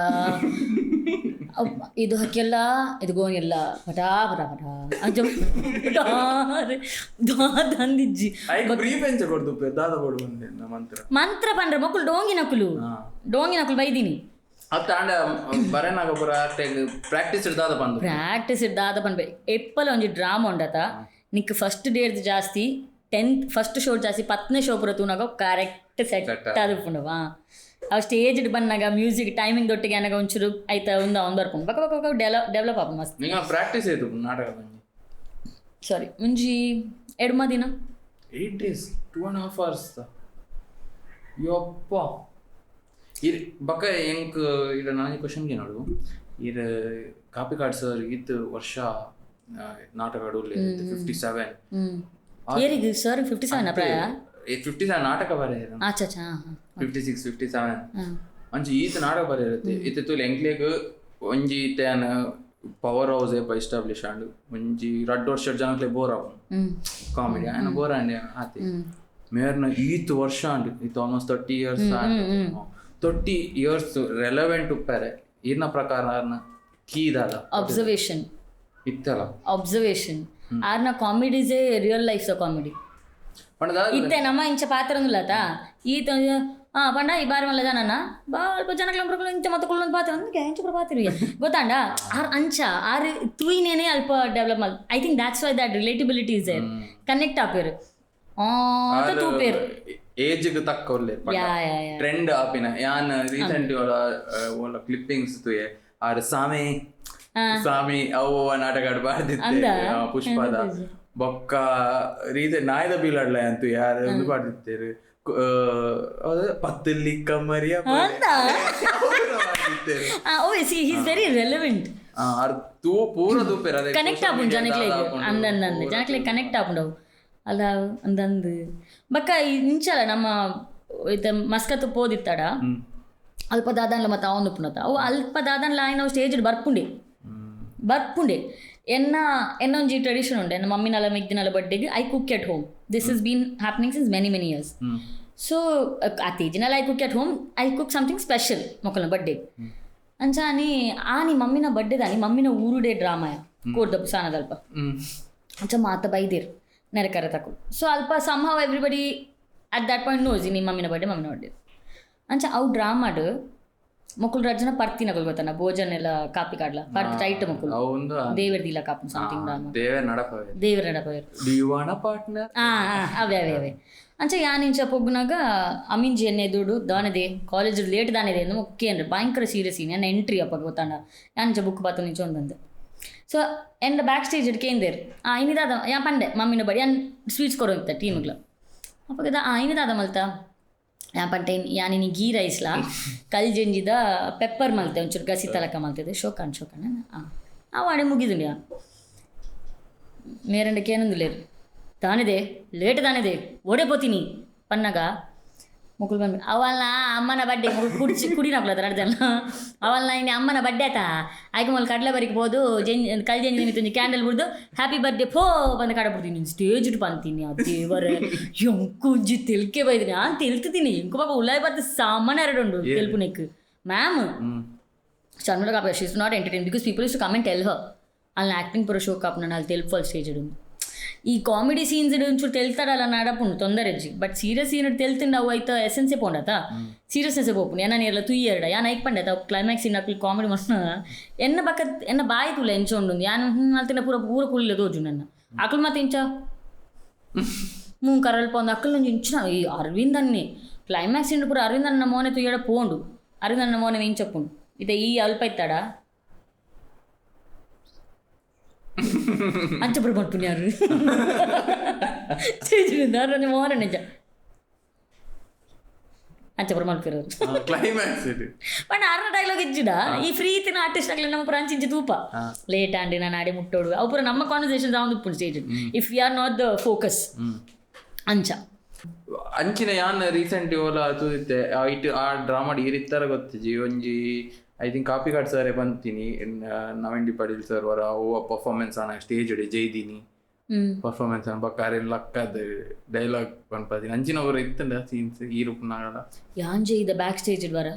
ಇದು ಹಕ್ಕೆಲ್ಲ ಇದು ಗೋನೆಲ್ಲ ಪಟ ಪಟ ಪಟ ಅಂಜ ದಂದಿಜ್ಜಿ ಮಂತ್ರ ಪಂಡ್ರೆ ಮಕ್ಕಳು ಡೋಂಗಿ ನಕಲು ಬೈದೀನಿ ಪ್ರಾಕ್ಟೀಸ್ ಇಡ್ದಾದ ಪಂಡ್ಬೆ ಎಪ್ಪಲ ಒಂಜಿ ಡ್ರಾಮಾ ಉಂಡತ ನಿಕ್ ಫಸ್ಟ್ ಡೇಟ್ ಜಾಸ್ತಿ 10th ಫಸ್ಟ್ ಶೋ ಜಾಸ್ತಿ 10ನೇ ಶೋ ಪೂರ ತೂನಾಗ ಕರೆಕ್ಟ್ ಸೆಟ್ ಆದುಪ್ಪುಂಡವ ಅವು ಸ್ಟೇಜ್ ಬಂದಾಗ ಮ್ಯೂಸಿಕ್ ಟೈಮಿಂಗ್ ದೊಟ್ಟಿಗೆ ನನಗೆ ಒಂಚೂರು ಆಯ್ತಾ ಒಂದು ಬರ್ಕೊಂಡು ಬಕ್ಕ ಡೆವಲಪ್ ಆಗ ಮಸ್ತ್ ಪ್ರಾಕ್ಟೀಸ್ ಆಯ್ತು ನಾಟಕ ಸಾರಿ ಮುಂಜಿ 2 ದಿನ 8 days 2.5 hours ಯಪ್ಪ ಬಕ್ಕ ಹೆಂಗ್ ಇಲ್ಲ ನನಗೆ ಕ್ವಶನ್ಗೆ ನೋಡು ಇದು ಕಾಪಿಕಾಡ್ ಸರ್ ಇದು ವರ್ಷ ನಾಟಕ 57 ಏರಿಗೆ ಸರ್ 57 ಪ್ರಾಯ 57 ನಾಟಕ ಬರೆಯಿರ 56 57 ಅಂಚೆ ಈತ ನಾಟಕ ಬರೆಯಿರುತ್ತೆ ಇತ್ತು ಎಂಕ್ಲೇಗ್ ಒಂಜಿ ಈತನ ಪವರ್ ಹೌಸ್ ಎಸ್ಟಾಬ್ಲಿಷ್ ಆಂಡು ಒಂಜಿ 2 ವರ್ಷ ಜನಕ್ಲೆ ಬೋರ್ ಆವು ಕಾಮಿಡಿ ಆಯ್ನ ಬೋರ್ ಆಂಡೆ ಆತಿ ಮೇರ್ನ ಈತ್ ವರ್ಷ ಆಂಡು ಇತ್ತು ಆಲ್ಮೋಸ್ಟ್ 30 years 30 years ರೆಲೆವೆಂಟ್ ಉಪ್ಪರೆ ಈರ್ನ ಪ್ರಕಾರ ಕೀದಾದ ಅಬ್ಸರ್ವೇಷನ್ ಇತ್ತಲ್ಲ ಅಬ್ಸರ್ವೇಷನ್ ಆರ್ನ comedy is A real life comedy ಇತ್ತೆ ನಮ್ಮ ಇಂಚ ಪಾತ್ರ ಒಂದಿಲ್ಲತ ಈತ ಪಂಡ ಈ ಬಾರಿ ಮಲ್ಲ ಜನನ ಬಾಲ್ಪ ಜನಕ್ಲ ಇಂಚ ಮತ್ತೆ ಕುಳ್ಳೊಂದು ಪಾತ್ರ ಅಂದ್ರೆ ಇಂಚ ಪಾತ್ರ ಗೊತ್ತಾಂಡ ಆರ್ ಅಂಚ ಆರ್ ತೂಯಿನೇನೆ ಅಲ್ಪ ಡೆವಲಪ್ ಮಾಡಿ I think that's why that relatability is there connect ಆಪೇರು ತೂಪೇರು ಏಜ್ಗೆ ತಕ್ಕ ಟ್ರೆಂಡ್ ಆಪಿನ ಯಾನ್ ರೀಸೆಂಟ್ ಒಳ್ಳ ಕ್ಲಿಪ್ಪಿಂಗ್ಸ್ ತುಯೆ ಆರ್ ಸಾಮಿ ಅವು ನಾಟಕ ಬಾರ್ದಿತ್ತೆ ಪುಷ್ಪದ ಬೊಕ್ಕ ರೀತಿ ನಾಯ್ದ ಬೀಲಾಡ್ಲ ಅಂತೂ ಯಾರು ಒಂದು ಬಾಡ್ದಿತ್ತೇರು ಪತ್ತಲ್ಲಿ ಕಮ್ಮರಿಯ ವೆರಿ ರೆಲೆವೆಂಟ್ ತೂ ಪೂರ ತೂಪೇರ ಕನೆಕ್ಟ್ ಆಪುಂಡು ಜನಕ್ಲೆಗ್ ಅಂದಂದಂದು ಜನಕ್ಲೆಗ್ ಕನೆಕ್ಟ್ ಆಪುಂಡವು ಅಲ್ಲ ಅಂದಂದು ಬಕ್ಕ ಇಂಚಲ ನಮ್ಮ ಇದು ಮಸ್ಕತ್ ಪೋದಿತ್ತಾಡ ಅಲ್ಪ ದಾದಾನ್ಲ ಮತ್ತೆ ಅವನು ಪುನತ ಅವು ಅಲ್ಪ ದಾದಾನ್ಲ ಆಯ್ನ ಸ್ಟೇಜ್ ಬರ್ಪುಂಡೆ ಎನ್ನೊಂಜಿ ಟ್ರೆಡಿಷನ್ ಉಂಡೆ ನಮ್ಮ ಮಮ್ಮಿನಲ್ಲ ಮಿಗ್ದಿನಲ್ಲ ಬರ್ಡೇಗೆ I cook at home this is been happening since many years so ಆ ತೇಜಿನಲ್ಲ I cook at home I cook something special ಮೊಕ್ಕಲ್ನ ಬರ್ಡೇ ಅಂಚ ಆನಿ ಮಮ್ಮಿನ ಬರ್ಡೇದಾನಿ ಮಮ್ಮಿನ ಊರುಡೆ ಡ್ರಾಮಾಯ ಕೋರ್ದಪ್ಪು ಸಾನದಲ್ಪ ಅಂಚ ಮಾತ ಬೈದಿರ್ ನೆರೆಕರೆ ತಕೊಂಡು ಸೊ ಅಲ್ಪ somehow everybody at that point knows ನಿಮ್ಮ ಮಮ್ಮಿನ ಬರ್ಡೇ ಅಂಚ ಅವು ಡ್ರಾಮಾಡ್ ಮೊಕ್ಕಳು ರಜನ ಪರ್ತಿನಗಳು ಗೊತ್ತಾನ ಭೋಜನ ಎಲ್ಲ ಕಾಪಿ ಕಾಡ್ಲ ಪರ್ತಿ ಟೈಟ್ ಮೊಕ್ಕಳು ದೇವರದಿಲ್ಲ ಕಾಪು ಸಮಥಿಂಗ್ ಡ್ರಾಮಾ ದೇವರ ನಡಪವೆ ಅವೇ ಅಂಚ ಯಾನಿಂಚ ಪೊಗ್ಗುನಾಗ ಅಮೀನ್ಜಿ ಎನ್ನೆದುಡು ದಾನದೆ ಕಾಲೇಜ್ ಲೇಟ್ ದಾನಿದೆ ಎಂದು ಮುಖ್ಯ ಅಂದ್ರೆ ಭಯಂಕರ ಸೀರಿಯಸ್ ನನ್ನ ಎಂಟ್ರಿ ಅಪ್ಪ ಗೊತ್ತಾಂಡ ಯಾನಿಂಚ ಬುಕ್ ಪಾತ್ರ ನಿಂಚ ಒಂದಂದು ಸೊ ಎಂಡ ಬ್ಯಾಕ್ ಸ್ಟೇಜ್ ಕೇಂದೇರು ಇನ್ನಿದಾದ ಯಾ ಪಂಡೆ ಮಮ್ಮಿನ ಬಡಿ ಯಾನ್ ಸ್ವೀಟ್ಸ್ ಕೊರೋಂತ ಟೀಮ್ಗಳ ಅಪ್ಪಗದ ಇನ್ನಿದಾದ ಮಲ್ತ ಯಾ ಪಂಟೆ ಯಾನಿನಿ ಗೀ ರೈಸ್ಲಾ ಕಲ್ಜೆಂಜಿದ ಪೆಪ್ಪರ್ ಮಲ್ತೆ ಒಂಚೂರು ಗಸಿ ತಲಕ ಮಲ್ತಿದೆ ಶೋಕಾನ್ ಅವು ಅಡೆ ಮುಗಿದು ಮೇರಂಡಕ್ಕೆ ಏನೊಂದು ಲೇರು ತಾನಿದೆ ಲೇಟ್ ತಾನಿದೆ ಓಡೇ ಪೋತೀನಿ ಪನ್ನಗ ಮುಕ್ಕಳು ಬಂದು ಅವಲ್ನ ಅಮ್ಮನ ಬಡ್ಡೆ ಕುಡಿನಾಕ್ಲದ ಅರ್ಜಲ್ಲ ಅವಲ್ನ ಇನ್ನು ಅಮ್ಮನ ಬಡ್ಡೆ ಆಯ್ತಾ ಆಯ್ಕೆ ಮೊದಲು ಕಡಲೆ ಬರಿಗೆ ಬೋದು ಕಲ್ಜೆಂಜಿ ನಿಮಿತ್ತ ಕ್ಯಾಂಡಲ್ ಬಿಡ್ದು ಹ್ಯಾಪಿ ಬರ್ಡೇ ಫೋ ಬಂದು ಕಡೆ ಬಿಡ್ತೀನಿ ಸ್ಟೇಜ್ ಇಟ್ಟು ಬಂತೀನಿ ಆ ದೇವರೇ ಎಂಕುಂಜಿ ತಿಳ್ಕೆ ಬೈದಿನಿ ನಾನು ತಿಳ್ತೀನಿ ಎಂಕು ಪಾಪ ಉಳ್ಳಾಯಿ ಬದ್ದು ಸಾಮಾನ್ಯ ಎರಡು ಉಂಡು ತೆಲ್ಪು ನೆಕ್ ಮ್ಯಾಮ್ ಶರ್ಮಿಳಾ ಕಾಪ she is not entertain because people is to come and tell her ಅಲ್ಲಿ ಆ್ಯಕ್ಟಿಂಗ್ ಪುರ ಶೋ ಕಾಪ್ ನಾನು ಅಲ್ಲಿ ತೆಲ್ಪು ಅಲ್ಲಿ ಸ್ಟೇಜ್ ಇಡು ಈ ಕಾಮಿಡಿ ಸೀನ್ಸ್ ಒಂಚೂರು ತೆಲ್ತಾಡಲ್ಲ ನಡಪುಂಡು ತೊಂದರೆ ಅಜ್ಜಿ ಬಟ್ ಸೀರಿಯಸ್ ಸೀನ್ ತೆಲ್ತಿಂಡು ಅವು ಆಯ್ತು ಎಸೆನ್ಸೇ ಪೋಂಡತ ಸೀರಿಯಸ್ನೆಸ್ ಪೋಪುಂಡು ಎನ್ನ ನೀರ್ಲ ತುಯ್ಯರ್ಡ ಯಾನ್ ಐಕ್ ಪಂಡೆ ಕ್ಲೈಮ್ಯಾಕ್ಸ್ ಸೀನ್ ಹಾಕಿ ಕಾಮಿಡಿ ಮಸ್ನ ಎನ್ನ ಬಕ್ಕ ಎನ್ನ ಬಾಯಿ ತುಲ್ಲ ಎಂಚೊಂಡು ಯಾನು ಅಲ್ತಿನ ಪೂರ ಪೂರ ಕುಳ್ಳಿಲ್ಲ ತೋಜು ನನ್ನ ಅಕ್ಳು ಮತ್ತೆ ಇಂಚ ಕರಲ್ಪ ಒಂದು ಅಕ್ಕಲ್ ನಂಜು ಇಂಚಿನ ಈ ಅರವಿಂದ್ ಅನ್ನಿ ಕ್ಲೈಮ್ಯಾಕ್ಸ್ ಇಂಡು ಪೂರ ಅರವಿಂದ್ ಅನ್ನ ಮೋನೆ ತುಯ್ಯಡ ಪೋಂಡು ಅರವಿಂದ್ ಅನ್ನ ಮೋನೆ ಇಂಚಪ್ಪುಂಡು ಇದೆ ಈ ಅಲ್ಪ ಇತ್ತಾಡ ಅಂಚಪುರ ಮಾಡ್ತೀನಿ ಯಾರು ಮೋಹನ ನಿಜ ಅಂಚಪುರ ಮಾಡ್ತಿರೋರು ಬಟ್ ಆರ್ನ ಡೈಲಾಗ್ ಇಜ್ಜಿಡ ಈ ಫ್ರೀ ತಿನ್ನ ಆರ್ಟಿಸ್ಟ್ ಆಗಲಿ ನಮ್ಮ ಪುರ ಅಂಚಿಂಚಿ ತೂಪ ಲೇಟ್ ಆಂಡಿ ನಾನು ಆಡಿ ಮುಟ್ಟೋಡು ಅವು ಪುರ ನಮ್ಮ ಕಾನ್ವರ್ಸೇಷನ್ ಒಂದು ಉಪ್ಪು stage if you are not the focus ಅಂಚ ಅಂಚಿನ ಯಾನ್ ರೀಸೆಂಟ್ ಓಲ ತೂದಿತ್ತೆ ಆ ಡ್ರಾಮಾ ಈರಿತ್ತರ ಗೊತ್ತಿಜಿ ಒಂಜಿ ಐ ಥಿಂಕ್ ಕಾಪಿಕಾಡ್ ಸರ್ ಬಂತೀನಿ ನವೆಂಡಿ ಪಡೀಲ್ ಸರ್ ವರ ಓ ಪರ್ಫಾರ್ಮೆನ್ಸ್ ಆನ ಸ್ಟೇಜ್ ಇಡಿ ಜೈದಿನಿ ಪರ್ಫಾರ್ಮೆನ್ಸ್ ಆನ ಬಕ್ಕಾರೆ ಲಕ್ಕದ ಡೈಲಾಗ್ ಪನ್ಪದಿನಿ ಅಂಚಿನ ಅವರು ಇತ್ತಂಡ ಸೀನ್ಸ್ ಈ ರೂಪನಾಗಲ್ಲ ಯಾನ್ ಜೈದ ಬ್ಯಾಕ್ ಸ್ಟೇಜ್ ವರ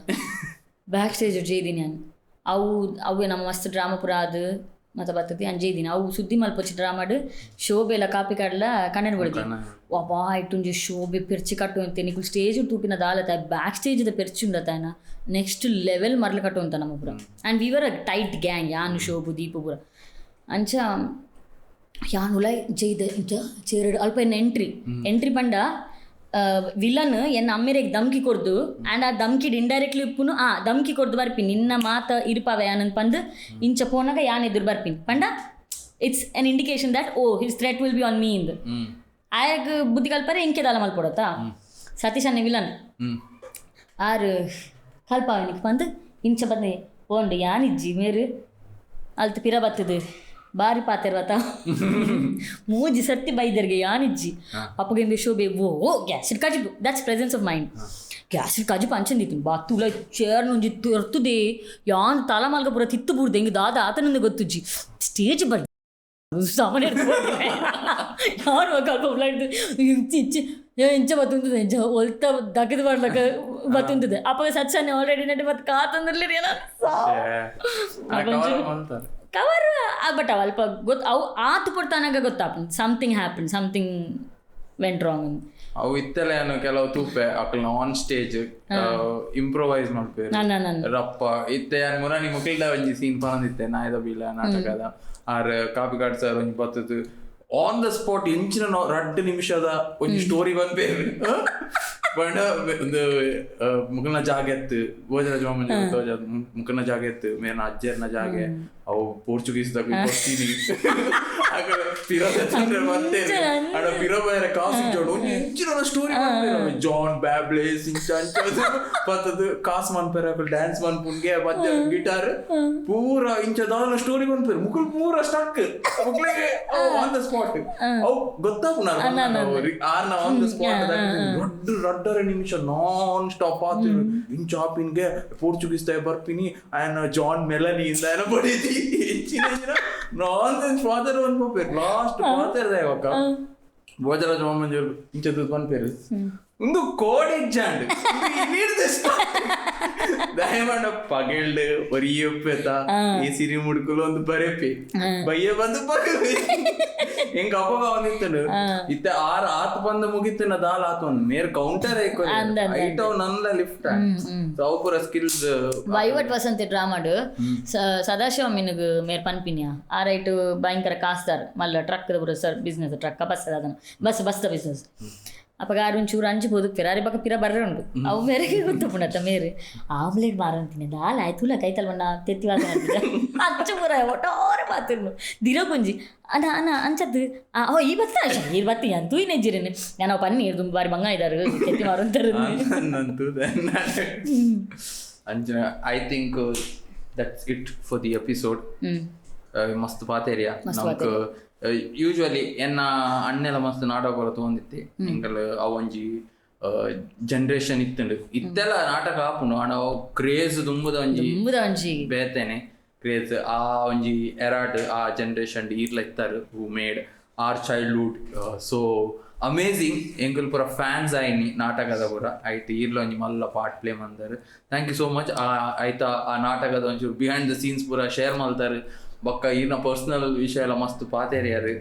ಬ್ಯಾಕ್ ಸ್ಟೇಜ್ ಜೈದಿನಿ ನಾನು ಅವು ನಮ್ಮ ಮಸ್ತ್ ಡ್ರಾಮಾ ಪುರ ಅದು ಮತ್ತೆ ಬರ್ತದೆ ಅಂಜೈದಿನಿ ಅವು ಸುದ್ದಿ ಮಲ್ಪಚ್ಚಿ ಡ್ರಾಮಾಡು ಶೋಭೆ ಎಲ್ಲ ಕಾಪಿ ಕಾಡ್ಲ ಕಣ್ಣನ್ ಬಿಡ್ತಿ ವಾಪಾ ಇಟ್ಟುಂಜಿ ಶೋಭೆ ಪೆರ್ಚಿ ಕಟ್ಟು ಅಂತೆ ನಿಕ್ಕು ಸ್ಟೇಜ್ ತೂಪಿನ ದಾಲತ ಬ್ಯಾಕ್ ಸ್ಟೇಜ್ದ ಪೆರ್ಚಿ ಉಂಡತಾಯನ ನೆಕ್ಸ್ಟ್ ಲೆವೆಲ್ ಮರ್ಲು ಕಟ್ಟು ಅಂತ ನಮ್ಮ ಪುರ and we were a tight gang ಯಾನು ಶೋಭು ದೀಪು ಪುರ ಅಂಚ ಯಾನ್ ಉಲಾಯ್ ಜೈದ ಇಂಚ ಚೇರಡು ಅಲ್ಪ ಎನ್ನ ಎಂಟ್ರಿ ಪಂಡ ವಿಲನ್ ಎನ್ನ ಅಮ್ಮೆರೆಗೆ ಧಮ್ಕಿ ಕೊಡ್ದು ಆ್ಯಂಡ್ ಆ ಧಮ್ಕಿಡ್ ಇಂಡೈರೆಕ್ಟ್ಲಿ ಇಪ್ಪುನು ಧಮ್ಕಿ ಕೊಡ್ದು ಬರ್ಪಿನಿ ನಿನ್ನ ಮಾತ ಇರುಪಾವೆ ಯಾನಂತ ಪಂದು ಇಂಚ ಪೋನಾಗ ಯಾನ್ ಎದುರು ಬರ್ಪಿನಿ ಪಂಡ it's an indication that oh his threat will be on me ಇಂದು ಆಯಾಗ ಬುದ್ಧಿ ಕಲ್ಪರೆ ಇಂಕೆ ದಾಲ ಮಲ್ಪೊಡತ್ತಾ ಸತೀಶ್ ಅನ್ನೆ ವಿಲನ್ ಆರು ಕಲ್ಪಾವನಿಗೆ ಪಂದು ಇಂಚ ಬಂದೆ ಓಂಡು ಯಾನಿಜ್ಜಿ ಮೇರು ಅಲ್ತು ಪಿರ ಬತ್ತದು ಬಾರಿ ಪಾತಿರ್ವತ ಮೂಜಿ ಸರ್ತಿ ಬೈದರ್ಗೆ ಯಾನಿಜ್ಜಿ ಅಪ್ಪಗೆ ಶೋಭೆ ಓ ಗ್ಯಾಸಿಡ್ ಕಾಜಿಪು ದಟ್ಸ್ ಪ್ರೆಸೆನ್ಸ್ ಆಫ್ ಮೈಂಡ್ ಗ್ಯಾಸಿಡ್ ಕಾಜಿಪು ಅಂಚಂದಿತ್ತು ಬಾತುಲ ಚೇರ್ ನುಂಜಿ ತರ್ತುದೆ ಯಾನ್ ತಲ ಮಾಲ್ಗ ಪುರ ತಿತ್ತು ಬೂರ್ದು ಹೆಂಗೆ ದಾದ ಆತನಿಂದ ಗೊತ್ತುಜ್ಜಿ ಸ್ಟೇಜ್ ಬರ್ ಸಾಮಾನ್ಯ ಯಾರು ಕಲ್ಪಿಡ್ದು ಇಚ್ಚಿ ಎಂಚ ಬತ್ತುಂತದೆ ಎಂಚ ಒಲ್ತ ದಗದು ಮಾಡ್ಲಕ್ಕ ಬತ್ತುಂತದೆ ಅಪ್ಪಗೆ ಸಚ್ಚನೆ ಆಲ್ರೆಡಿ ನಡಿ ಮತ್ತೆ ಕಾತಂದಿರ್ಲಿರಿ ಏನೋ ಕವರ್ ಬಟ್ ಅಲ್ಪ ಗೊತ್ತು ಅವು ಆತು ಪಡ್ತಾನಾಗ ಗೊತ್ತಾಪ something happen something went wrong ಅವು ಇತ್ತಲ್ಲ ಏನು ಕೆಲವು ತೂಪೆ ಅಕ್ಕಲ್ನ ಆನ್ ಸ್ಟೇಜ್ ಇಂಪ್ರೊವೈಸ್ ಮಾಡ್ಪೇರು ರಪ್ಪ ಇತ್ತೆ ಮುರಾನಿ ಮುಕ್ಲಿದ ಒಂಜಿ ಸೀನ್ ಪನಂದಿತ್ತೆ ನಾಯದ ಬೀಲ ನಾಟಕದ ಆರ್ ಕಾಪಿಕಾಡ್ ಸರ್ ಒಂಜಿ ಬತ್ತದು ಆನ್ ದ ಸ್ಪಾಟ್ ಎಂಚಿನ 2 ನಿಮಿಷದ ಒಂಜಿ ಸ್ಟೋರಿ ಬಂದ್ಪೇರು ಪಂಡ ಒಂದು ಮುಕಲ್ನ ಜಾಗ ಎತ್ತು ಭೋಜರಾಜ ಮಾಮಂಜೂರ್ ಮುಕಲ್ನ ಜಾಗ ಎತ್ತು ಮೇನ ಅಜ್ಜರ್ನ ಜಾಗೆ ಅವು ಪೋರ್ಚುಗೀಸ್ ದಾಗ ಕೊಡ್ತೀನಿ ಪಿರೋ ಬೇರೆ ಕಾಸು ಜೋಡು ಇಂಚಿನ ಸ್ಟೋರಿ ಜಾನ್ ಬ್ಯಾಬ್ಲೇಸ್ ಇಂಚ ಪತ್ತದು ಕಾಸು ಮನ್ಪೇರ ಡ್ಯಾನ್ಸ್ ಮನ್ಪುನ್ಗೆ ಮತ್ತೆ ಗಿಟಾರ್ ಪೂರ ಇಂಚದಾನ ಸ್ಟೋರಿ ಮನ್ಪೇರು ಮುಕ್ಕಳು ಪೂರ ಸ್ಟಕ್ ಆನ್ ದ ಸ್ಪಾಟ್ ಅವು ಗೊತ್ತಾಗ ಆರ್ನ ಆನ್ ದ ಸ್ಪಾಟ್ ರಡ್ಡರ ನಿಮಿಷ ನಾನ್ ಸ್ಟಾಪ್ ಆತಿರು ಇಂಚ ಆಪಿನ್ಗೆ ಪೋರ್ಚುಗೀಸ್ ತಾಯಿ ಬರ್ಪಿನಿ ಆಯ್ನ ಜಾನ್ ಮೆಲನಿ ಇಂದ ಏನೋ ಬಡೀತಿ ಹೆಚ್ಚಿನ ನಾನ್ ಸೆನ್ಸ್ ಫಾದರ್ ಅನ್ಕೋಪೇರು ಲಾಸ್ಟ್ ಮಾತಾಡ್ದ ಇವಾಗ ಭೋಜರಾಜ್ ವಾಮಂಜೂರ್ ಇಂಚದು ಅನ್ಪೇರು ಒಂದು ಕೋಡ್ ಎಕ್ಸಾಂಡ್ ದಯಮಾಡ ಪಗಲ್ಡ್ ಒರಿಯಪ್ಪೆತ ಈ ಸಿರಿ ಮುಡ್ಕಲು ಒಂದು ಬರೆಪಿ ಬಯ್ಯ ಬಂದು ಪಗಲ್ ಹೆಂಗ ಅಪ್ಪಗ ಒಂದಿತ್ತನು ಇತ್ತ ಆತ್ ಬಂದು ಮುಗಿತನ ದಾಲ್ ಆತ ಒಂದ್ ಮೇರ್ ಕೌಂಟರ್ ಐಟ್ ಅವ್ ನನ್ಲ ಲಿಫ್ಟ್ ಅವು ಪೂರ ಸ್ಕಿಲ್ಸ್ ವೈವಟ್ ವಸಂತಿ ಡ್ರಾಮಾಡು ಸದಾಶಿವ ಮಿನುಗು ಮೇರ್ ಪನ್ಪಿನ್ಯಾ ಆ ರೈಟ್ ಭಯಂಕರ ಕಾಸ್ತಾರ್ ಮಲ್ಲ ಟ್ರಕ್ ಪೂರ ಸರ್ ಬಿಸ್ನೆಸ್ ಟ್ರಕ್ ಬಸ್ ಅದನ್ನ ಬಸ್ ದ ಬಿಸ್ನೆಸ್ ಅಪ್ಪ ಒಂಚೂರು ಅಂಚು ಬದುಕ್ತೀರ ಅರೆ ಪಕ್ಕ ಪಿರ ಬರ್ರೆ ಉಂಟು ಅವು ಮೇರೆಗೆ ಗೊತ್ತಪ್ಪುಣತ್ತ ಮೇರೆ ಆಮ್ಲೆಟ್ ಮಾರಂತೀನಿ ದಾಲ್ ಆಯ್ತುಲ್ಲ ಕೈತಲ್ ಬಣ್ಣ ತೆತ್ತಿ ವಾಸನೆ ಅಚ್ಚು ಪೂರ ಒಟ್ಟೋರೆ ಮಾತಿರ್ನು ದಿರೋ ಕುಂಜಿ ಅಣ್ಣ ಅಣ್ಣ ಅಂಚದ್ದು ಈ ಬತ್ತ ಈ ಬತ್ತಿ ಅಂತೂ ನೆಜ್ಜಿರೇನೆ ನಾನು ಪನ್ನಿ ಹಿಡ್ದು ಬಾರಿ ಬಂಗ ಇದ್ದಾರೆ ತೆತ್ತಿ ಮಾರಂತಾರೆ ಅಂಚನ I think that's it for the episode ಮಸ್ತ್ ಪಾತೇರಿಯಾ ನಮಕ್ ಯೂಶುವಲಿ ಎನ್ನ ಅಣ್ಣೆಲ್ಲ ಮಸ್ತ್ ನಾಟಕ ಬರ ತೊಗೊಂಡಿತ್ತೆ ಹಿಂಗಲ್ ಅವೊಂಜಿ ಜನರೇಷನ್ ಇತ್ತಂಡು ಇತ್ತೆಲ್ಲ ನಾಟಕ ಆಪುಂಡು ಆಂಡ ಅವು ಕ್ರೇಜ್ ತುಂಬುದ ಬೇತೇನೆ ಕ್ರೇಜ್ ಆ ಒಂಜಿ ಎರಾಡ್ ಆ ಜನರೇಷನ್ ಈರ್ಲ ಇತ್ತಾರೆ who made our childhood so amazing ಎಂಕುಲ್ ಪೂರ ಫ್ಯಾನ್ಸ್ ಆಯ್ನಿ ನಾಟಕದ ಪೂರ ಐಟ್ ಈರ್ಲ ಒಂಜಿ ಮಲ್ಲ ಪಾರ್ಟ್ ಪ್ಲೇ ಮಂದಾರು ಥ್ಯಾಂಕ್ ಯು ಸೋ ಮಚ್ ಆಯ್ತಾ ಆ ನಾಟಕದ ಒಂಚೂರು ಬಿಹೈಂಡ್ ದ ಸೀನ್ಸ್ ಪೂರ ಶೇರ್ ಮಾಡ್ತಾರೆ ಬೊಕ್ಕ ಈರ್ನ ಪರ್ಸನಲ್ ವಿಷಯ ಎಲ್ಲ ಮಸ್ತ್ ಪಾತೇರಿಯಾರು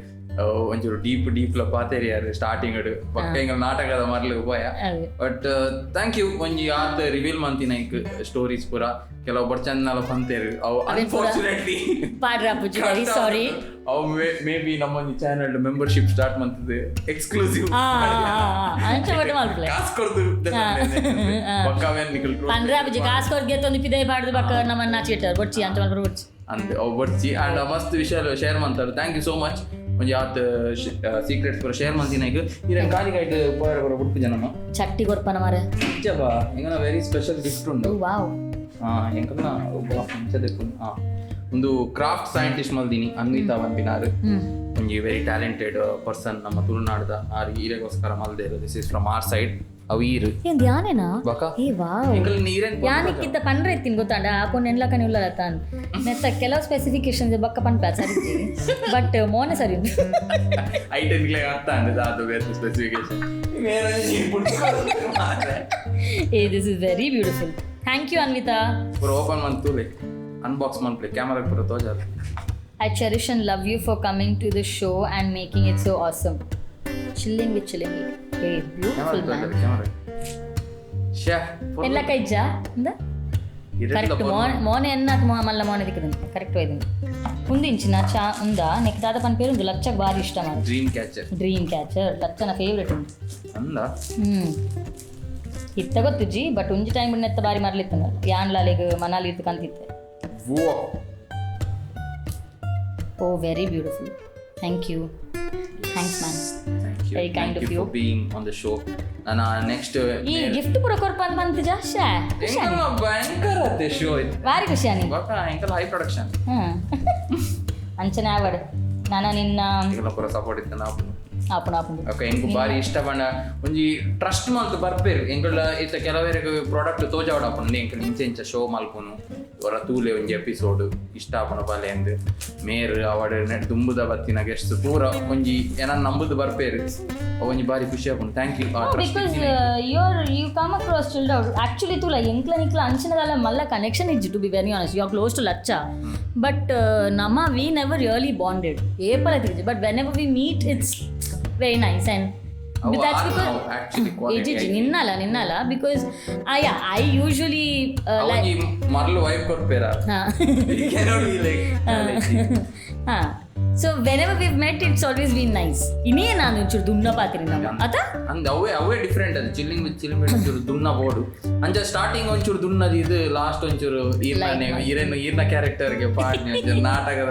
ಒಂಚೂರು ಡೀಪ್ಲ ಪಾತೇರಿಯಾರು ಸ್ಟಾರ್ಟಿಂಗ್ ಬೊಕ್ಕ ಹಿಂಗ ನಾಟಕದ ಮರ್ಲಿ ಉಪಾಯ ಬಟ್ ಥ್ಯಾಂಕ್ ಯು ಒಂಜಿ ಆತ್ ರಿವೀಲ್ ಮಂತಿನ ಇಂಕ್ ಸ್ಟೋರೀಸ್ ಪೂರ ಕೆಲವೊಬ್ಬರು ಚಂದಲ್ಲ ಪಂತೇರು ಅವು ಅನ್ಫಾರ್ಚುನೇಟ್ಲಿ ಸಾರಿ ಅವು ಮೇ ಬಿ ನಮ್ಮೊಂದು ಚಾನೆಲ್ ಮೆಂಬರ್ಶಿಪ್ ಸ್ಟಾರ್ಟ್ ಮಾಡ್ತದೆ ಎಕ್ಸ್ಕ್ಲೂಸಿವ್ ಕಾಸು ಕೊಡ್ದು ಬೊಕ್ಕವೇನ್ ನಿಕಲ್ ಪಂಡ್ರಾಬುಜಿ ಕಾಸು ಕೊಡ್ಗೆ ತೊಂದು ಪಿದೈ ಬಾಡ್ದು ಬೊಕ್ಕ ನಮ್ಮನ್ನ ಚೀಟರ್ ಬೊಡ್ಚಿ ಅಂತ ಮಾಡ್ಬಾರ ಬೊಡ್ಚಿ ಅಂತೆ ಅವು ಬಡ್ಚಿ ಆ್ಯಂಡ್ ಮಸ್ತ್ ವಿಷಯ ಶೇರ್ ಮಾಡ್ತಾರೆ ಥ್ಯಾಂಕ್ ಯು ಸೋ ಮಚ್ ಒಂಜಿ ಆತ್ ಸೀಕ್ರೆಟ್ಸ್ ಪೂರ ಶೇರ್ ಮಾಡ್ತೀನಿ ಈಗ ಇದನ್ನು ಕಾಲಿಗಾಯ್ಟ್ ಪೋಯರ್ ಪೂರ ಬುಡ್ಪು ಜನಮ್ಮ ಚಟ್ಟಿ ಕೊರ್ಪನ ಮಾರೆ ನಿಜವಾ ಎಂಗನ ವೆರಿ ಸ್ಪೆಷಲ್ ಗಿಫ್ಟ್ ಉಂಟು ವಾವ್ ಎಂಕಲ್ನ ಒಬ್ಬ ಮುಂಚದಕ್ಕೆ ಒಂದು ಕ್ರಾಫ್ಟ್ ಸೈಂಟಿಸ್ಟ್ ಮಲ್ದಿನಿ ಅನ್ವಿತಾ ಪನ್ಪಿನಾರು ಒಂಜಿ ವೆರಿ ಟ್ಯಾಲೆಂಟೆಡ್ ಪರ್ಸನ್ ನಮ್ಮ ತುಳುನಾಡ್ದ ಆರ್ ಈರೆಗೋಸ್ಕರ ಮಲ್ದೆ this is from our side ಅವು ಈರು ಏನು ಧ್ಯಾನೇನಾ ಬಕ ಏ ವಾವ್ ಎಂಕಲ್ ನೀರೇನ್ ಯಾನಿಕ್ಕಿದ್ದ ಪಂಡ್ರೆ ಎತ್ತಿನ ಗೊತ್ತಾಂಡ ಆಪೊನ್ ಎನ್ಲಕನೆ ಉಲ್ಲಲ ತಾನ್ ನೆತ್ತ ಕೆಲವು ಸ್ಪೆಸಿಫಿಕೇಶನ್ಸ್ ಬಕ್ಕ ಪಂಡ ಸರಿ ಬಟ್ ಮೋನೆ ಸರಿ ಉಂಟು ಐಟನ್ಗೆ ಅರ್ಥ ಅಂದ ಅದು ಬೇರೆ ಸ್ಪೆಸಿಫಿಕೇಶನ್ ಏ this is very beautiful thank you Anvita ಪೂರ ಓಪನ್ ಮಾಡ್ತೂಲೆ ಅನ್ಬಾಕ್ಸ್ ಮಾಡ್ಲಿ ಕ್ಯಾಮರಾ ಪೂರ ತೋಜಾರ I cherish and love you for coming to the show and making it so awesome. Chilling with Chilimbi. Hey, beautiful man. ಎಲ್ಲ ಕೈಜ ಇಂದ correct ಮೋನೆ ಎನ್ನತ್ ಮಲ್ಲ ಮೋನೆ ದಿಕ್ಕದಂತೆ correct ಹೋಯ್ದು ಮುಂದಿಂಚಿನ ಚಾ ಉಂದ ನೆಕ್ ದಾದ ಪನ್ ಪೇರು ಒಂದು ಲಚ್ಚಕ್ಕೆ ಭಾರಿ ಇಷ್ಟ ಮಾಡಿ ಡ್ರೀಮ್ ಕ್ಯಾಚರ್ ಲಚ್ಚನ ಫೇವ್ರೇಟ್ ಉಂಟು ಅಂದ ಇತ್ತ ಗೊತ್ತುಜ್ಜಿ ಬಟ್ ಒಂಜಿ ಟೈಮ್ ನೆತ್ತ ಬಾರಿ ಮರ್ಲಿತ್ತಂದ ಯಾನ್ಲಾಲಿಗೆ ಮನಾಲಿ ಇತ್ತು ಕಂತಿತ್ತೆ Oh, very beautiful. Thank you. Thanks, man. Thank you. Very kind Thank of you you. for being on the show. Nana next. ಈ ಗಿಫ್ಟ್ ಪೂರ ಕೊರ್ಪಂದ್ ಬಂತಿಜ ಶಾ ಎಂಕಲ್ ಭಯಂಕರ ಅತ್ತೆ ಶೋ ಇದು. ಭಾರಿ ಖುಷಿಯಾನಿ. ಬಾಕ ಎಂಕಲ್ ಹೈ ಪ್ರೊಡಕ್ಷನ್. ಅಂಚನೆ ಆವಡ್ ನಾನು ನಿನ್ನ ಎಂಕಲ್ ಪೂರ ಸಪೋರ್ಟ್ ಇತ್ತ ನಾವು. ಆಪುಣ ಓಕೆ ಎಂಕು ಬಾರಿ ಇಷ್ಟ ಬಂಡ ಒಂಜಿ ಟ್ರಸ್ಟ್ ಮಂತ್ ಬರ್ಪೇರು ಎಂಕಲ್ ಇತ್ತ ಕೆಲವೇರಿಗೆ ಪ್ರಾಡಕ್ಟ್ ತೋಜಾವಡ ಆಪುಂಡು ಎಂಕಲ್ ಇಂಚ ಶೋ ಮಲ್ಪುನು ಹೊರ ತೂಲೆ ಒಂಜಿ ಎಪಿಸೋಡ್ ಇಷ್ಟ ಆಪುನ ಬಾಲೆ ಅಂದ್ ಮೇರ್ ಅವಡ್ ದುಂಬುದ ಬತ್ತಿನ ಗೆಸ್ಟ್ ಪೂರ ಒಂಜಿ ಏನನ್ನ ನಂಬುದು ಬರ್ಪೇರು ಒಂಜಿ ಬಾರಿ ಖುಷಿ ಆಪುಂಡು thank you because you come across chilled out actually ತುಲ ಎಂಕ್ಲ ನಿಕ್ಲ ಅಂಚಿನದಲ್ಲ ಮಲ್ಲ ಕನೆಕ್ಷನ್ ಇಜ್ಜಿ to be very honest you are close to ಲಚ್ಚ ಬಟ್ ನಮ್ಮ ವಿ ನೆವರ್ ರಿಯಲಿ ಬಾಂಡೆಡ್ ಏಪಲ ತಿರ್ಜಿ but whenever we meet it's very nice and that's because actually ninnala because I usually like marlu wife korpera you cannot be like so whenever view met it's always been nice. ಇನ್ನೇ ನಾನು ಒಂಚೂರು ದುನ್ನ ಪಾತ್ರಿ ನಾವು ಆತ ಅಂದ್ ಅವೇ different ಅದು. Chilling with Chilimbi ಒಂಚೂರು ದುನ್ನ ಬೋಡು ಅಂಚ ಸ್ಟಾರ್ಟಿಂಗ್ ಒಂಚೂರು ದುನ್ನದು, ಇದು ಲಾಸ್ಟ್ ಒಂಚೂರು ಈರ್ನ ಕ್ಯಾರೆಕ್ಟರ್ಗೆ ಪಾಡ್ನೆ ಒಂಚೂರು ನಾಟಕದ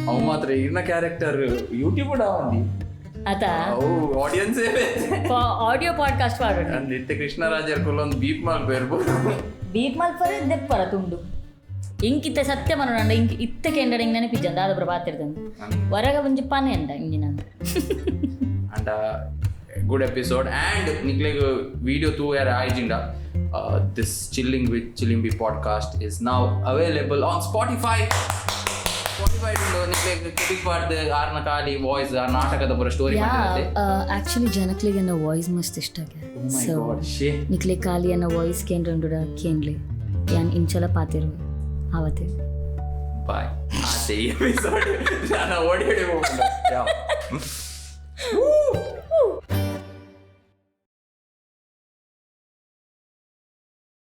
ಅವು ಮಾತ್ರ ಈರ್ನ ಕ್ಯಾರೆಕ್ಟರ್ ಯೂಟ್ಯೂಬ್ ಆವಂದಿ ಆತ ಅವು ಆಡಿಯನ್ಸ್ ಆಡಿಯೋ ಪಾಡ್ಕಾಸ್ಟ್ ಪಾಡೋಣ ಅಂದಿತ್ತೆ ಕೃಷ್ಣರಾಜರ್ ಕೊಲ್ಲೊಂದು ಬೀಪ್ ಮಾಡ್ಬೇರ್ಬೋದು. ಬೀಟ್ ಮಲ್ಪರ ದೆಪ್ಪರ ತುಂಡು ಇಂಕಿತ್ತ ಸತ್ಯ ಮನೋಣ ಇಂಕ್ ಇತ್ತ ಕೆಂಡಡ ಹಿಂಗೆ ನೆನಪಿಜ್ಜಂದ ಅದ್ರ ಪಾತಿರ್ದಂದು ಹೊರಗ ಒಂಜಿ ಪಾನೆ ಅಂಡ ಇಂಜಿನ ಅಂಡ್ ಗುಡ್ ಎಪಿಸೋಡ್ ಆ್ಯಂಡ್ ನಿಕ್ಲೆಗ್ ವಿಡಿಯೋ ತೂ ಯಾರು ಆಯ್ಜಿಂಡ this chilling with Chilimbi podcast is now available on Spotify. ಆರ್ನ ಖಾಲಿ ವಾಯ್ಸ್ ನಾಟಕದ ಪೂರ ಸ್ಟೋರಿ ಆಕ್ಚುಲಿ ಜನಕ್ಲಿಗೆ ಅನ್ನೋ ವಾಯ್ಸ್ ಮಸ್ತ್ ಇಷ್ಟ ಆಗಿದೆ. ನಿಕ್ಲೆ ಖಾಲಿ ಅನ್ನೋ ವಾಯ್ಸ್ ಕೇಂದ್ರ ಕೇನ್ಲಿ ಯಾನ್ ಇಂಚಲ ಪಾತಿರು ಆವತ್ತೆ ಬಾಯ್. ಎಪಿಸೋಡ್ ಓಡಿ